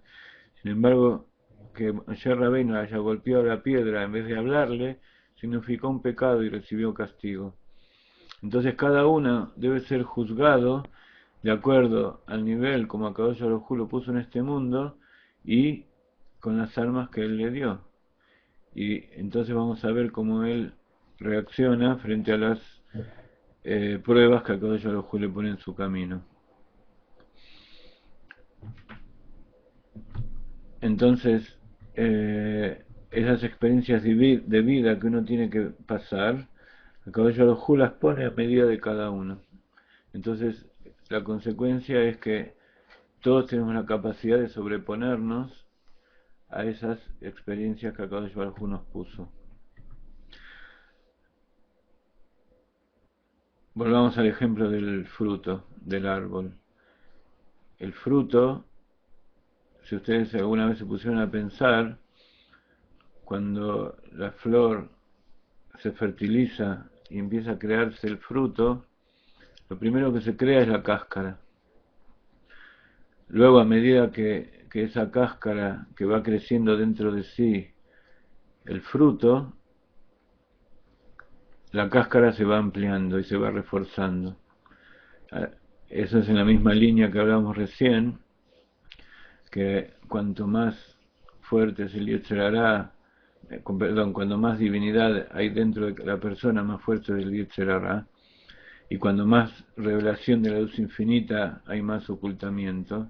Sin embargo, que Moshe Rabbeinu haya golpeado la piedra en vez de hablarle, significó un pecado y recibió castigo. Entonces cada uno debe ser juzgado de acuerdo al nivel como Akadosh Baruj Hu lo puso en este mundo y con las armas que él le dio. Y entonces vamos a ver cómo él reacciona frente a las pruebas que Akadosh Baruj Hu le pone en su camino. Entonces, esas experiencias de vida que uno tiene que pasar, Akadosh Baruj Hu las pone a medida de cada uno. Entonces, la consecuencia es que todos tenemos la capacidad de sobreponernos a esas experiencias que Akadosh Baruj Hu nos puso. Volvamos al ejemplo del fruto, del árbol. El fruto, si ustedes alguna vez se pusieron a pensar, cuando la flor se fertiliza y empieza a crearse el fruto, Lo primero que se crea es la cáscara. Luego, a medida que esa cáscara que va creciendo dentro de sí, el fruto, la cáscara se va ampliando y se va reforzando. Eso es en la misma línea que hablamos recién, que cuanto más fuerte es el Yetzer Hará, cuando más divinidad hay dentro de la persona, más fuerte es el Yetzer Hará, y cuando más revelación de la luz infinita hay más ocultamiento.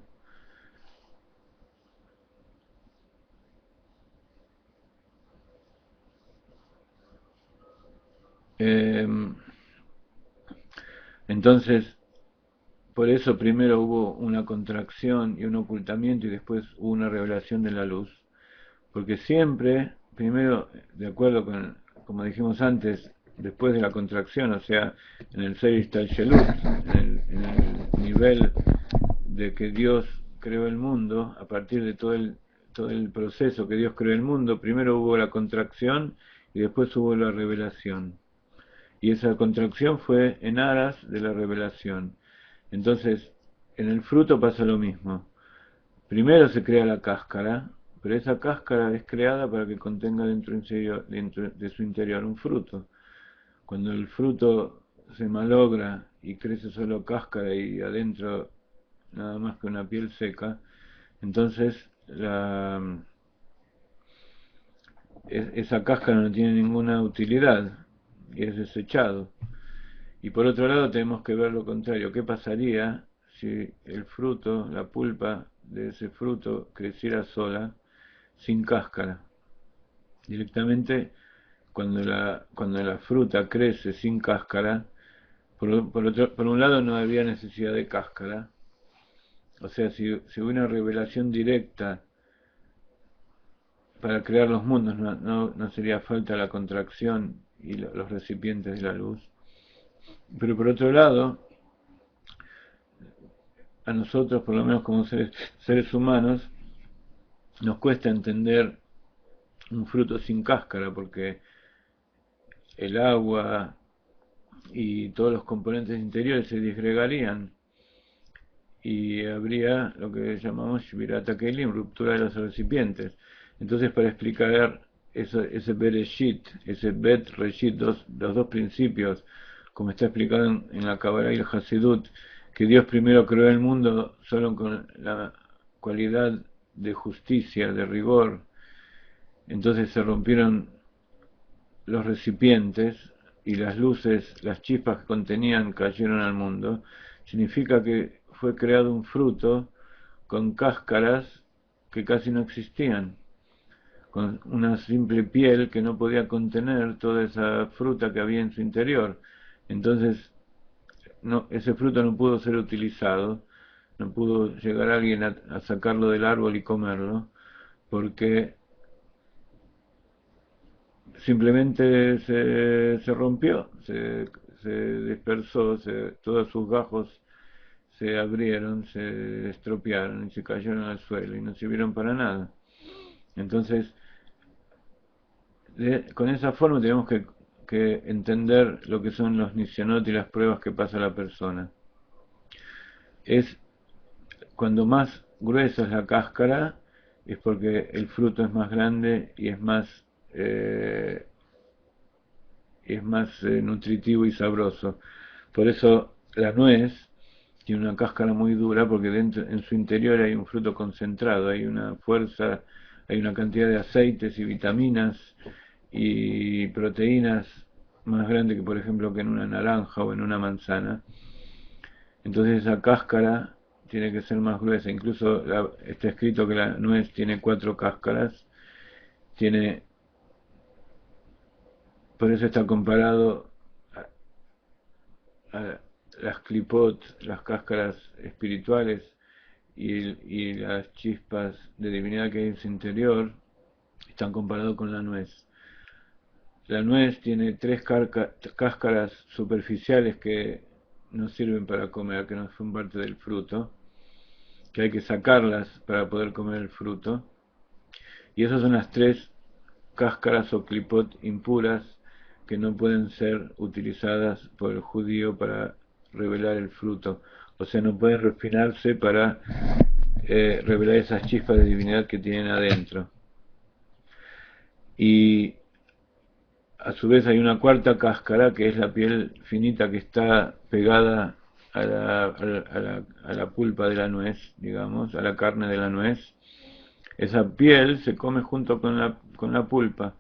Entonces, por eso primero hubo una contracción y un ocultamiento y después hubo una revelación de la luz. Porque siempre, primero, de acuerdo con, como dijimos antes, después de la contracción, o sea, en el Seir Shelut, en el nivel de que Dios creó el mundo, a partir de todo el proceso que Dios creó el mundo, primero hubo la contracción y después hubo la revelación. Y esa contracción fue en aras de la revelación. Entonces, en el fruto pasa lo mismo. Primero se crea la cáscara, pero esa cáscara es creada para que contenga dentro de su interior un fruto. Cuando el fruto se malogra y crece solo cáscara y adentro nada más que una piel seca, entonces esa cáscara no tiene ninguna utilidad y es desechado. Y por otro lado tenemos que ver lo contrario. ¿Qué pasaría si el fruto, la pulpa de ese fruto creciera sola, sin cáscara? Directamente, cuando la fruta crece sin cáscara, por un lado no habría necesidad de cáscara. O sea, si hubiera una revelación directa para crear los mundos, no sería falta la contracción y los recipientes de la luz. Pero por otro lado, a nosotros, por lo menos como seres humanos, nos cuesta entender un fruto sin cáscara, porque el agua y todos los componentes interiores se disgregarían y habría lo que llamamos Shvirat HaKelim, ruptura de los recipientes. Entonces, para explicar ese Bereshit, ese Bet Reshit, los dos principios, como está explicado en la Kabbalah y el Hasidut, que Dios primero creó el mundo solo con la cualidad de justicia, de rigor, entonces se rompieron los recipientes y las luces, las chispas que contenían cayeron al mundo. Significa que fue creado un fruto con cáscaras que casi no existían, con una simple piel que no podía contener toda esa fruta que había en su interior. Entonces, ese fruto no pudo ser utilizado, no pudo llegar alguien a sacarlo del árbol y comerlo, porque simplemente se rompió, se dispersó, todos sus gajos se abrieron, se estropearon y se cayeron al suelo y no sirvieron para nada. Entonces, con esa forma tenemos que entender lo que son los nisionot y las pruebas que pasa la persona. Es cuando más gruesa es la cáscara, es porque el fruto es más grande y es más nutritivo y sabroso. Por eso la nuez tiene una cáscara muy dura, porque en su interior hay un fruto concentrado, hay una fuerza, hay una cantidad de aceites y vitaminas y proteínas más grande que, por ejemplo, que en una naranja o en una manzana. Entonces esa cáscara tiene que ser más gruesa. Incluso está escrito que la nuez tiene 4 cáscaras, por eso está comparado a las clipot, las cáscaras espirituales y las chispas de divinidad que hay en su interior, están comparados con la nuez. La nuez tiene 3 cáscaras superficiales que no sirven para comer, que no son parte del fruto, que hay que sacarlas para poder comer el fruto. Y esas son las 3 cáscaras o clipot impuras que no pueden ser utilizadas por el judío para revelar el fruto. O sea, no pueden refinarse para revelar esas chispas de divinidad que tienen adentro. Y a su vez hay una cuarta cáscara, que es la piel finita que está pegada a la pulpa de la nuez, digamos, a la carne de la nuez. Esa piel se come junto con la pulpa.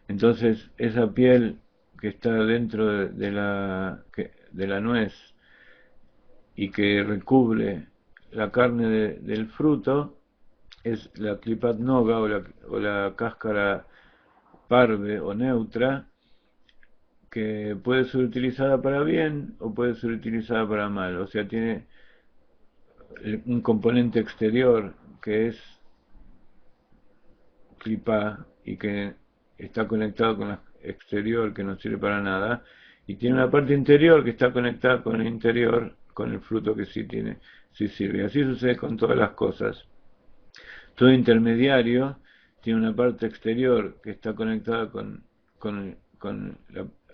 Entonces, esa piel que está dentro de la nuez y que recubre la carne del fruto es la klipat noga o la cáscara parve o neutra, que puede ser utilizada para bien o puede ser utilizada para mal. O sea, tiene un componente exterior que es clipa y que está conectado con la exterior, que no sirve para nada, y tiene una parte interior que está conectada con el interior, con el fruto que sí sirve. Así sucede con todas las cosas. Todo intermediario tiene una parte exterior que está conectada con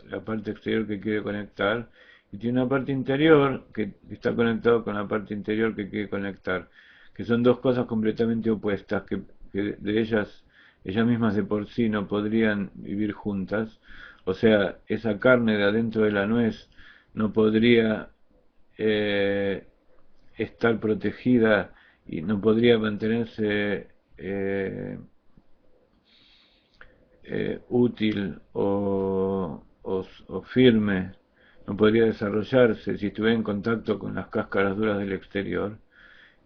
la parte exterior que quiere conectar, y tiene una parte interior que está conectada con la parte interior que quiere conectar, que son dos cosas completamente opuestas, que de ellas mismas de por sí no podrían vivir juntas. O sea, esa carne de adentro de la nuez no podría estar protegida y no podría mantenerse útil o firme, no podría desarrollarse si estuviera en contacto con las cáscaras duras del exterior.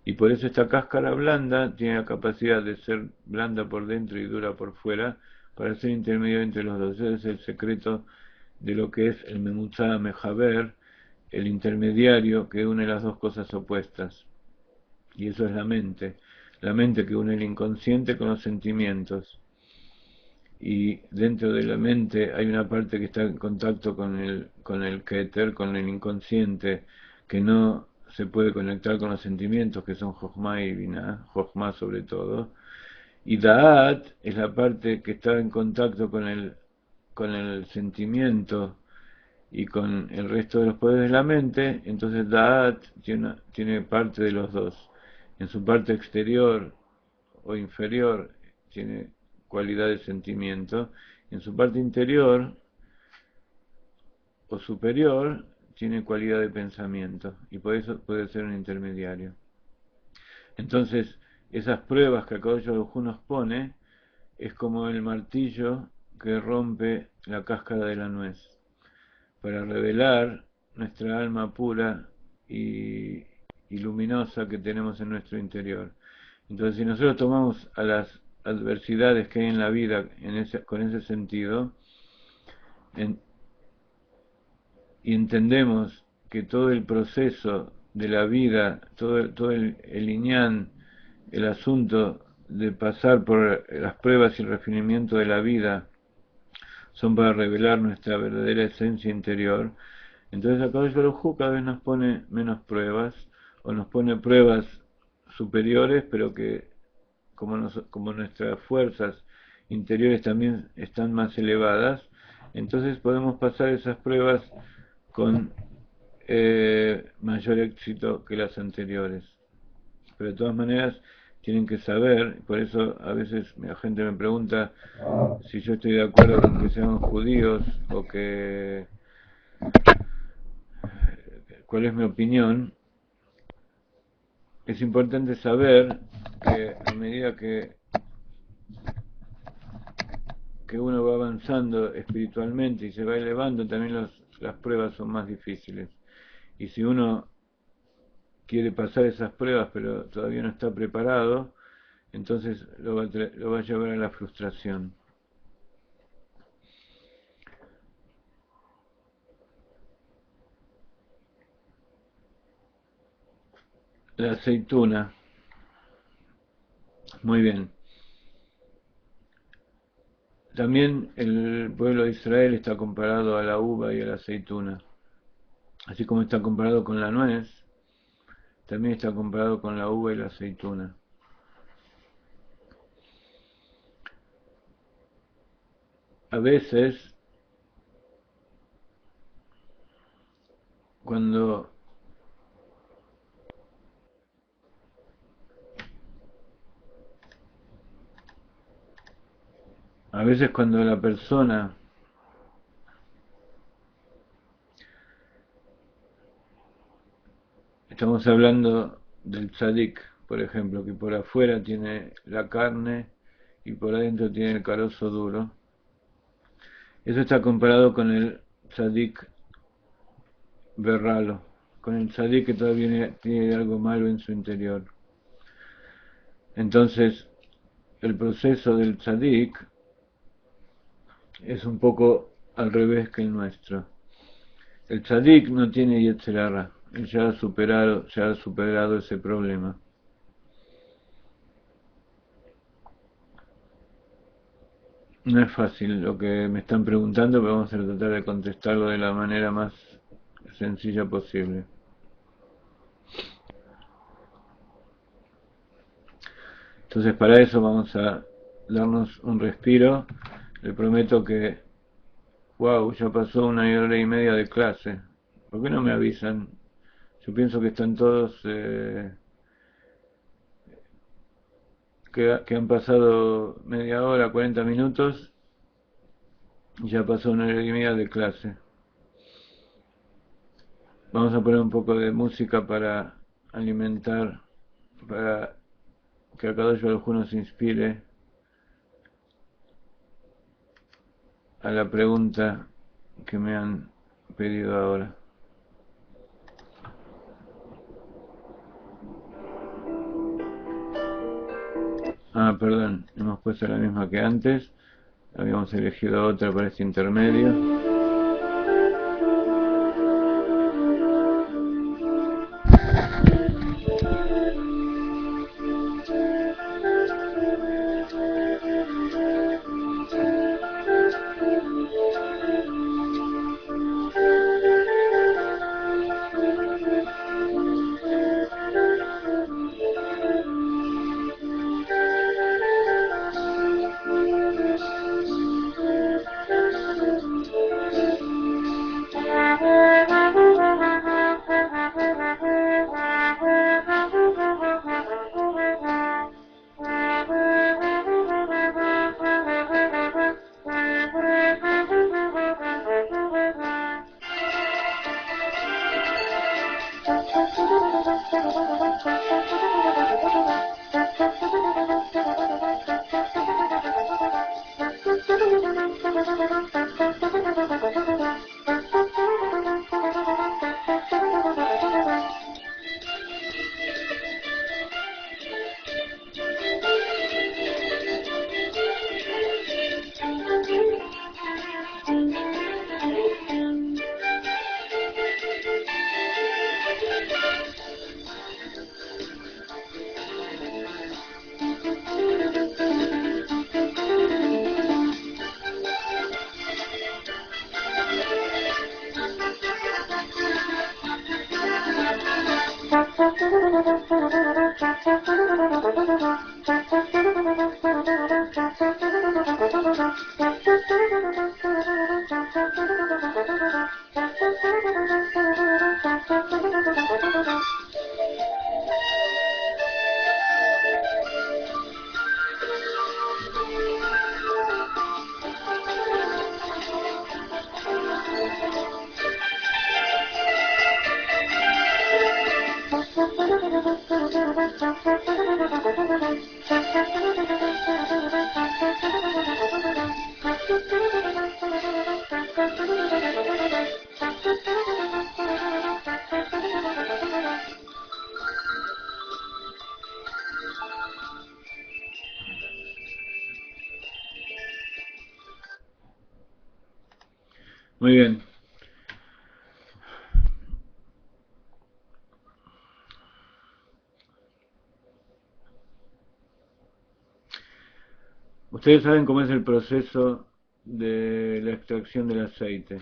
Y por eso esta cáscara blanda tiene la capacidad de ser blanda por dentro y dura por fuera, para ser intermedio entre los dos. Ese es el secreto de lo que es el Memutzá Mejaber, el intermediario que une las dos cosas opuestas. Y eso es la mente que une el inconsciente con los sentimientos. Y dentro de la mente hay una parte que está en contacto con el Keter, con el inconsciente, que no se puede conectar con los sentimientos, que son Jochma y Binah, Jochma sobre todo. Y Da'at es la parte que está en contacto con el sentimiento y con el resto de los poderes de la mente. Entonces Da'at tiene parte de los dos. En su parte exterior o inferior tiene cualidad de sentimiento, en su parte interior o superior tiene cualidad de pensamiento, y por eso puede ser un intermediario. Entonces, esas pruebas que Akadosh Baruj Hu nos pone es como el martillo que rompe la cáscara de la nuez, para revelar nuestra alma pura y luminosa que tenemos en nuestro interior. Entonces, si nosotros tomamos a las adversidades que hay en la vida con ese sentido, y entendemos que todo el proceso de la vida, todo el iñán, el asunto de pasar por las pruebas y el refinamiento de la vida, son para revelar nuestra verdadera esencia interior. Entonces Akadosh Baruj Hu cada vez nos pone menos pruebas, o nos pone pruebas superiores, pero que como nuestras fuerzas interiores también están más elevadas, entonces podemos pasar esas pruebas con mayor éxito que las anteriores. Pero de todas maneras tienen que saber, por eso a veces la gente me pregunta si yo estoy de acuerdo con que sean judíos o que cuál es mi opinión. Es importante saber que a medida que uno va avanzando espiritualmente y se va elevando, también las pruebas son más difíciles. Y si uno quiere pasar esas pruebas pero todavía no está preparado, entonces lo va a llevar a la frustración. La aceituna. Muy bien. También el pueblo de Israel está comparado a la uva y a la aceituna. Así como está comparado con la nuez, también está comparado con la uva y la aceituna. A veces, cuando A veces cuando la persona estamos hablando del tzadik, por ejemplo, que por afuera tiene la carne y por adentro tiene el carozo duro. Eso está comparado con el tzadik berralo, con el tzadik que todavía tiene algo malo en su interior. Entonces, el proceso del tzadik es un poco al revés que el nuestro. El tzadik no tiene yetzer hara, él ya ha superado ese problema. No es fácil lo que me están preguntando, pero vamos a tratar de contestarlo de la manera más sencilla posible. Entonces para eso vamos a darnos un respiro. Le prometo que, wow, ya pasó 1 hora y media de clase. ¿Por qué no me avisan? Yo pienso que están todos, que han pasado media hora, 40 minutos, y ya pasó 1 hora y media de clase. Vamos a poner un poco de música para alimentar, para que a cada uno se inspire a la pregunta que me han pedido ahora. Ah, perdón, hemos puesto la misma que antes. Habíamos elegido otra para este intermedio. Muy bien. Ustedes saben cómo es el proceso de la extracción del aceite.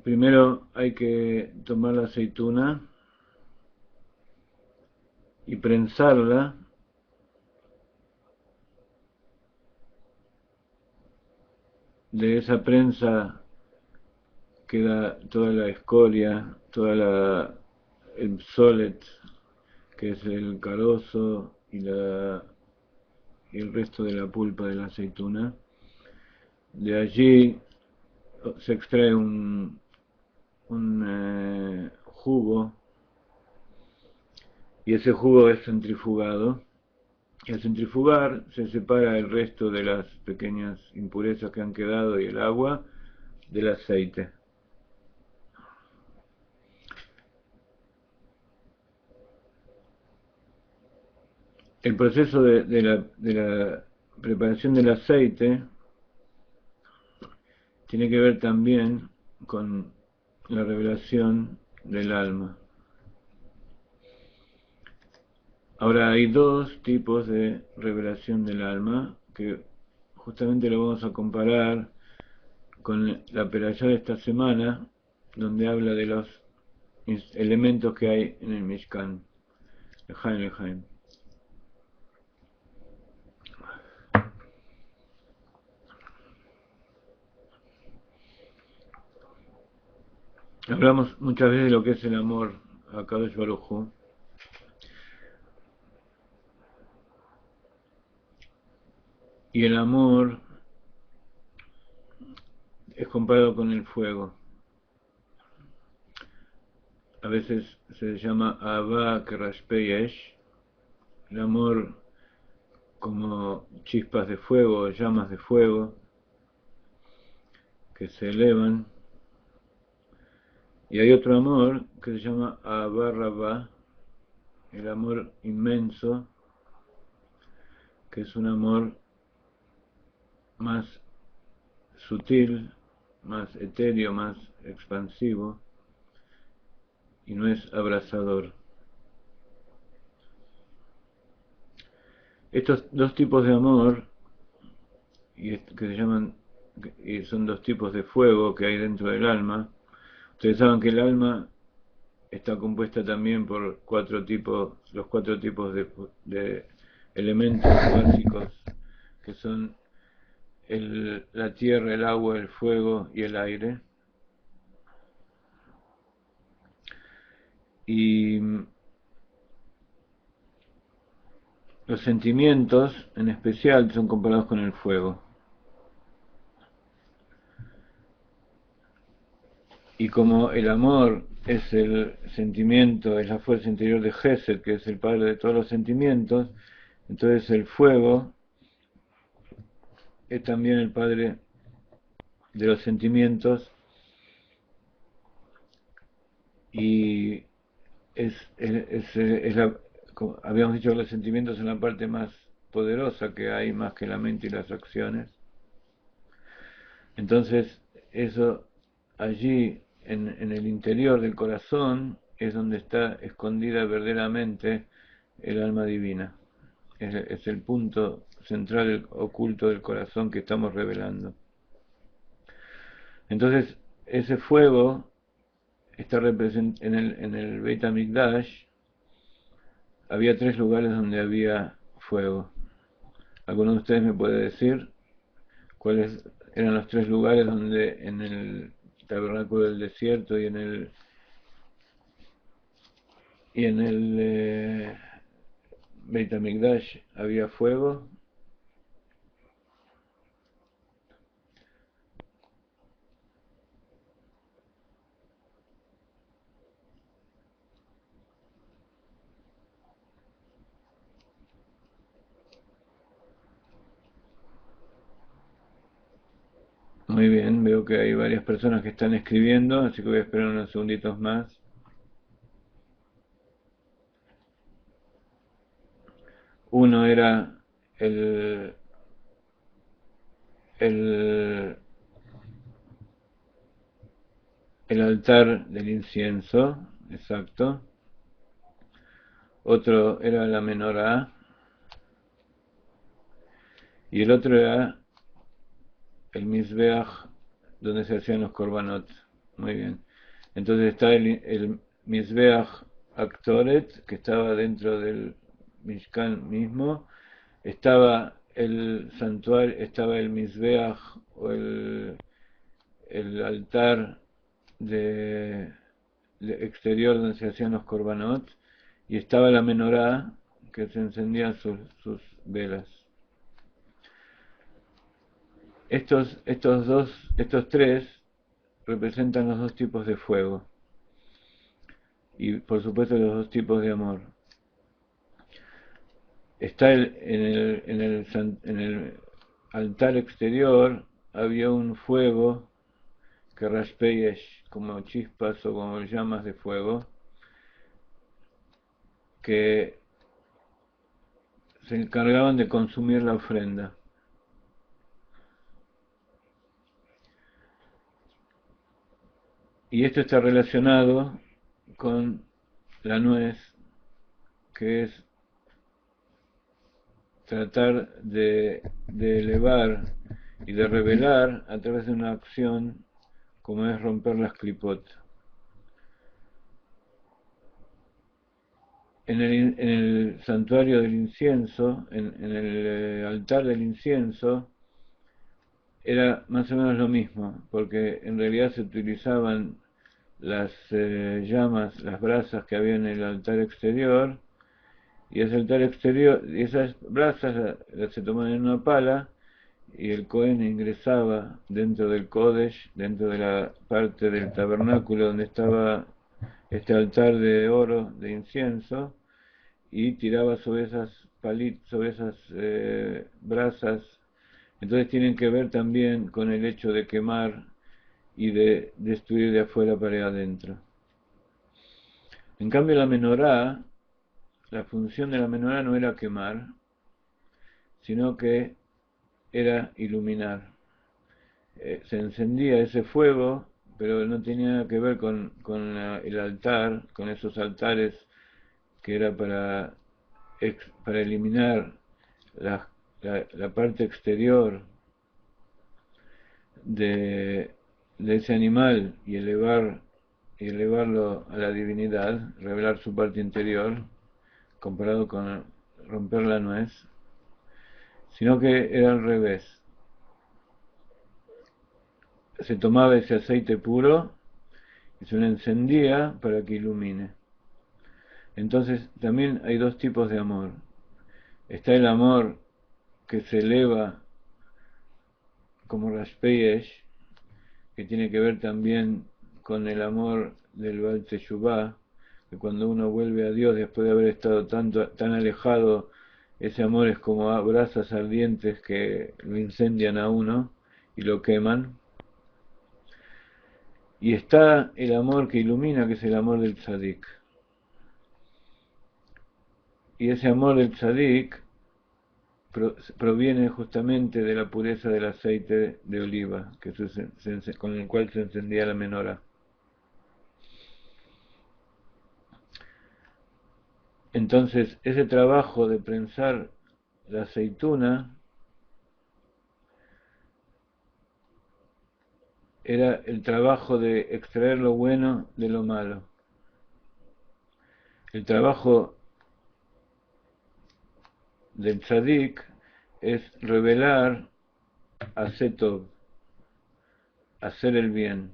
Primero hay que tomar la aceituna y prensarla. De esa prensa queda toda la escoria, toda el psolet, que es el carozo y el resto de la pulpa de la aceituna. De allí se extrae un jugo, y ese jugo es centrifugado. Y al centrifugar se separa el resto de las pequeñas impurezas que han quedado y el agua del aceite. El proceso de la preparación del aceite tiene que ver también con la revelación del alma. Ahora hay dos tipos de revelación del alma que justamente lo vamos a comparar con la perashá de esta semana, donde habla de los elementos que hay en el Mishkan. Lejaim. Hablamos muchas veces de lo que es el amor a Kadosh Baruj Hu. Y el amor es comparado con el fuego. A veces se llama Ahava Kerashpeyesh, el amor como chispas de fuego, llamas de fuego que se elevan. Y hay otro amor que se llama Ahava Rabá, el amor inmenso, que es un amor más sutil, más etéreo, más expansivo, y no es abrasador. Estos dos tipos de amor, que se llaman, y son dos tipos de fuego que hay dentro del alma. Ustedes saben que el alma está compuesta también por los cuatro tipos de elementos básicos, que son la tierra, el agua, el fuego y el aire. Y los sentimientos, en especial, son comparados con el fuego. Y como el amor es el sentimiento, es la fuerza interior de Gesed, que es el padre de todos los sentimientos, entonces el fuego es también el padre de los sentimientos, y como habíamos dicho, que los sentimientos son la parte más poderosa que hay, más que la mente y las acciones. Entonces, eso allí, en el interior del corazón, es donde está escondida verdaderamente el alma divina. Es el punto central, oculto del corazón que estamos revelando. Entonces, ese fuego está en el Beit HaMikdash. Había 3 lugares donde había fuego. ¿Alguno de ustedes me puede decir cuáles eran los 3 lugares donde en el tabernáculo del desierto y en el Beit HaMikdash había fuego? Muy bien, veo que hay varias personas que están escribiendo, así que voy a esperar unos segunditos más. Uno era el altar del incienso, exacto. Otro era la menorá. Y el otro era el Mizbeach, donde se hacían los korbanot. Muy bien. Entonces está el Mizbeach Aktoret, que estaba dentro del Mishkan mismo. Estaba el santuario, estaba el Mizbeach, o el altar de exterior donde se hacían los korbanot, y estaba la menorá, que se encendían sus velas. Estos tres representan los dos tipos de fuego y por supuesto los dos tipos de amor. Está en el altar exterior había un fuego que raspeyesh, como chispas o como llamas de fuego, que se encargaban de consumir la ofrenda. Y esto está relacionado con la nuez, que es tratar de elevar y de revelar a través de una acción como es romper las clipot. En el santuario del incienso, en el altar del incienso, era más o menos lo mismo, porque en realidad se utilizaban las llamas, las brasas que había en el altar exterior, y ese altar exterior, y esas brasas se tomaban en una pala, y el Cohen ingresaba dentro del Kodesh, dentro de la parte del tabernáculo donde estaba este altar de oro, de incienso, y tiraba sobre esas sobre esas brasas. Entonces tienen que ver también con el hecho de quemar y de destruir de afuera para adentro. En cambio la menorá, la función de la menorá no era quemar, sino que era iluminar. Se encendía ese fuego, pero no tenía nada que ver con el altar, con esos altares que era para eliminar la parte exterior de ese animal y elevarlo a la divinidad, revelar su parte interior, comparado con romper la nuez, sino que era al revés. Se tomaba ese aceite puro y se lo encendía para que ilumine. Entonces también hay dos tipos de amor. Está el amor que se eleva como Raspeyesh, que tiene que ver también con el amor del Baal Teshuvah, que cuando uno vuelve a Dios después de haber estado tan alejado, ese amor es como brasas ardientes que lo incendian a uno y lo queman. Y está el amor que ilumina, que es el amor del tzadik. Y ese amor del tzadik proviene justamente de la pureza del aceite de oliva, con el cual se encendía la menorá. Entonces, ese trabajo de prensar la aceituna era el trabajo de extraer lo bueno de lo malo. El trabajo del tzadik es revelar Asetov, hacer el bien.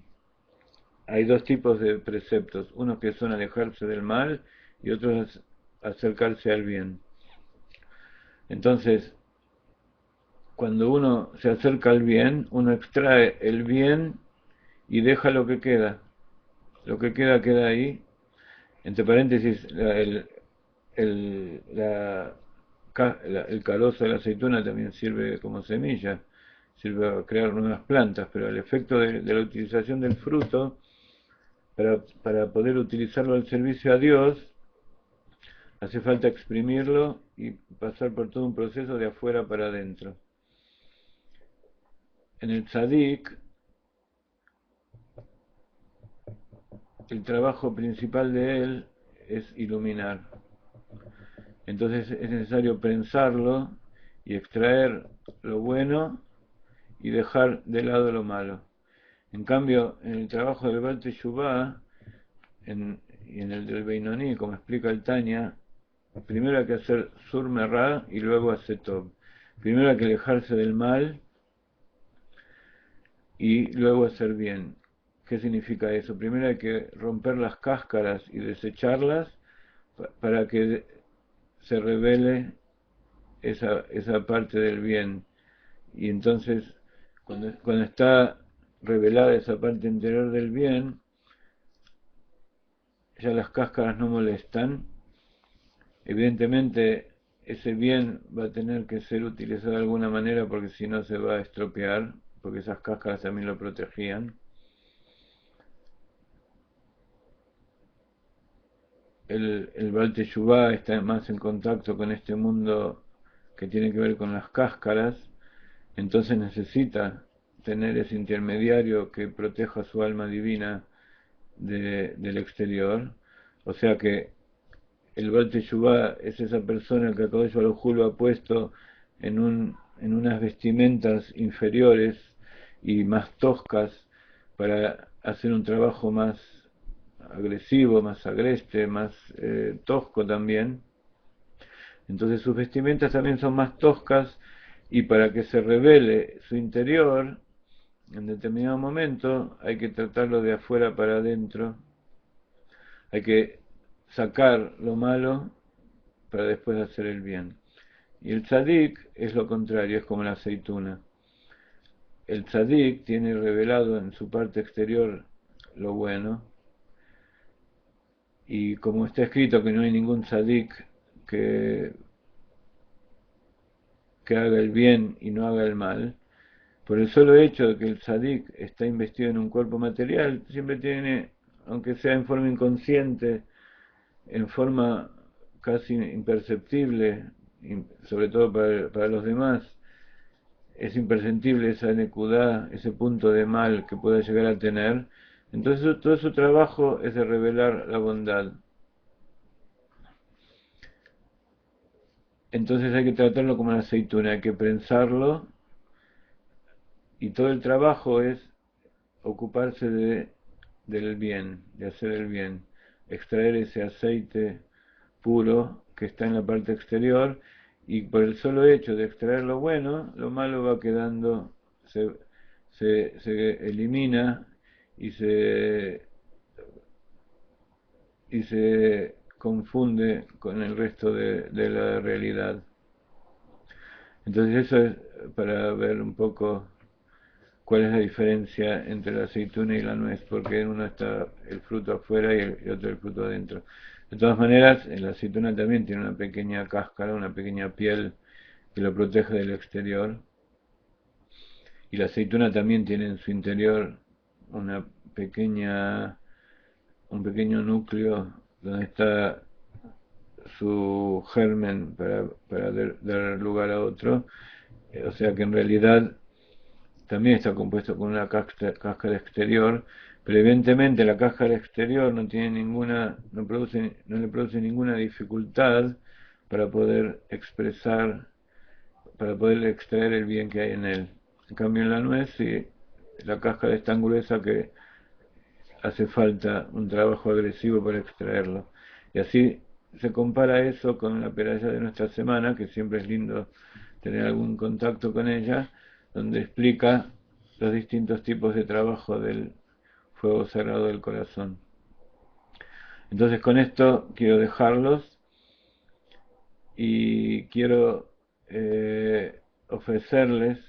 Hay dos tipos de preceptos, unos que son alejarse del mal y otros acercarse al bien. Entonces, cuando uno se acerca al bien, uno extrae el bien y deja lo que queda. Lo que queda ahí. Entre paréntesis, el carozo de la aceituna también sirve como semilla, sirve a crear nuevas plantas, pero el efecto de la utilización del fruto, para poder utilizarlo al servicio a Dios, hace falta exprimirlo y pasar por todo un proceso de afuera para adentro. En el tzadik, el trabajo principal de él es iluminar. Entonces es necesario prensarlo y extraer lo bueno y dejar de lado lo malo. En cambio, en el trabajo del Baal Teshuvah y en el del Beinoní, como explica el Tanya, primero hay que hacer Sur Merá y luego Asetov. Primero hay que alejarse del mal y luego hacer bien. ¿Qué significa eso? Primero hay que romper las cáscaras y desecharlas para que se revele esa parte del bien. Y entonces, cuando está revelada esa parte interior del bien, ya las cáscaras no molestan. Evidentemente, ese bien va a tener que ser utilizado de alguna manera porque si no se va a estropear, porque esas cáscaras también lo protegían. El Baal Teshuvá está más en contacto con este mundo que tiene que ver con las cáscaras, entonces necesita tener ese intermediario que proteja su alma divina del exterior. O sea que el Baal Teshuvá es esa persona que Akadosh Baruj Hu lo ha puesto en unas vestimentas inferiores y más toscas para hacer un trabajo más agresivo, más agreste, más tosco también. Entonces sus vestimentas también son más toscas y para que se revele su interior, en determinado momento hay que tratarlo de afuera para adentro, hay que sacar lo malo para después hacer el bien. Y el tzadik es lo contrario, es como la aceituna. El tzadik tiene revelado en su parte exterior lo bueno, y como está escrito que no hay ningún tzadik que haga el bien y no haga el mal, por el solo hecho de que el tzadik está investido en un cuerpo material, siempre tiene, aunque sea en forma inconsciente, en forma casi imperceptible, sobre todo para los demás, es imperceptible esa nekudá, ese punto de mal que pueda llegar a tener. Entonces todo su trabajo es de revelar la bondad. Entonces hay que tratarlo como una aceituna, hay que prensarlo, y todo el trabajo es ocuparse del bien, de hacer el bien, extraer ese aceite puro que está en la parte exterior, y por el solo hecho de extraer lo bueno, lo malo va quedando, se elimina y se confunde con el resto de la realidad. Entonces eso es para ver un poco cuál es la diferencia entre la aceituna y la nuez, porque en uno está el fruto afuera y el otro el fruto adentro. De todas maneras, la aceituna también tiene una pequeña cáscara, una pequeña piel que lo protege del exterior, y la aceituna también tiene en su interior una un pequeño núcleo donde está su germen para dar lugar a otro, o sea que en realidad también está compuesto con una cáscara exterior, pero evidentemente la cáscara exterior no le produce ninguna dificultad para poder para poder extraer el bien que hay en él. En cambio en la nuez sí, la cáscara es tan gruesa que hace falta un trabajo agresivo para extraerlo. Y así se compara eso con la peralla de nuestra semana, que siempre es lindo tener algún contacto con ella, donde explica los distintos tipos de trabajo del fuego sagrado del corazón. Entonces con esto quiero dejarlos y quiero ofrecerles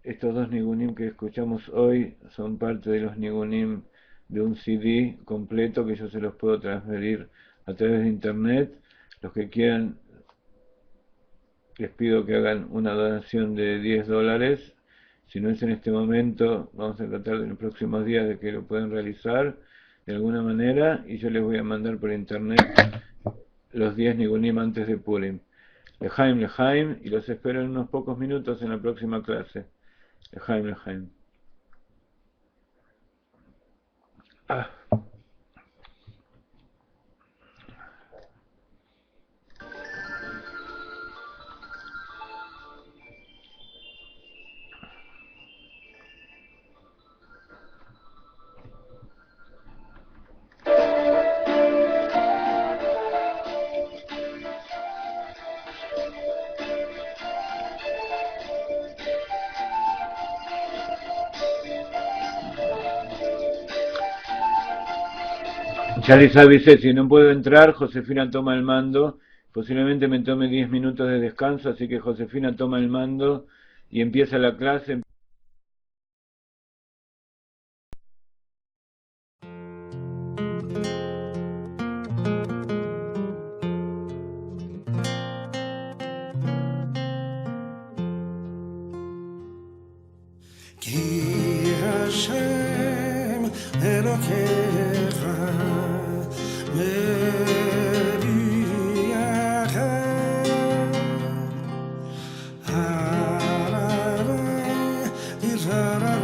estos dos nigunim que escuchamos hoy. Son parte de los nigunim de un CD completo que yo se los puedo transferir a través de internet. Los que quieran, les pido que hagan una donación de $10. Si no es en este momento, vamos a tratar en los próximos días de que lo puedan realizar de alguna manera, y yo les voy a mandar por internet los 10 nigunim antes de Purim. Lejaim, lejaim, y los espero en unos pocos minutos en la próxima clase. Lejaim, lejaim. Ya les avisé, si no puedo entrar, Josefina toma el mando. Posiblemente me tome 10 minutos de descanso, así que Josefina toma el mando y empieza la clase.
כי השם אלוקיך מביאך על עלי יזרח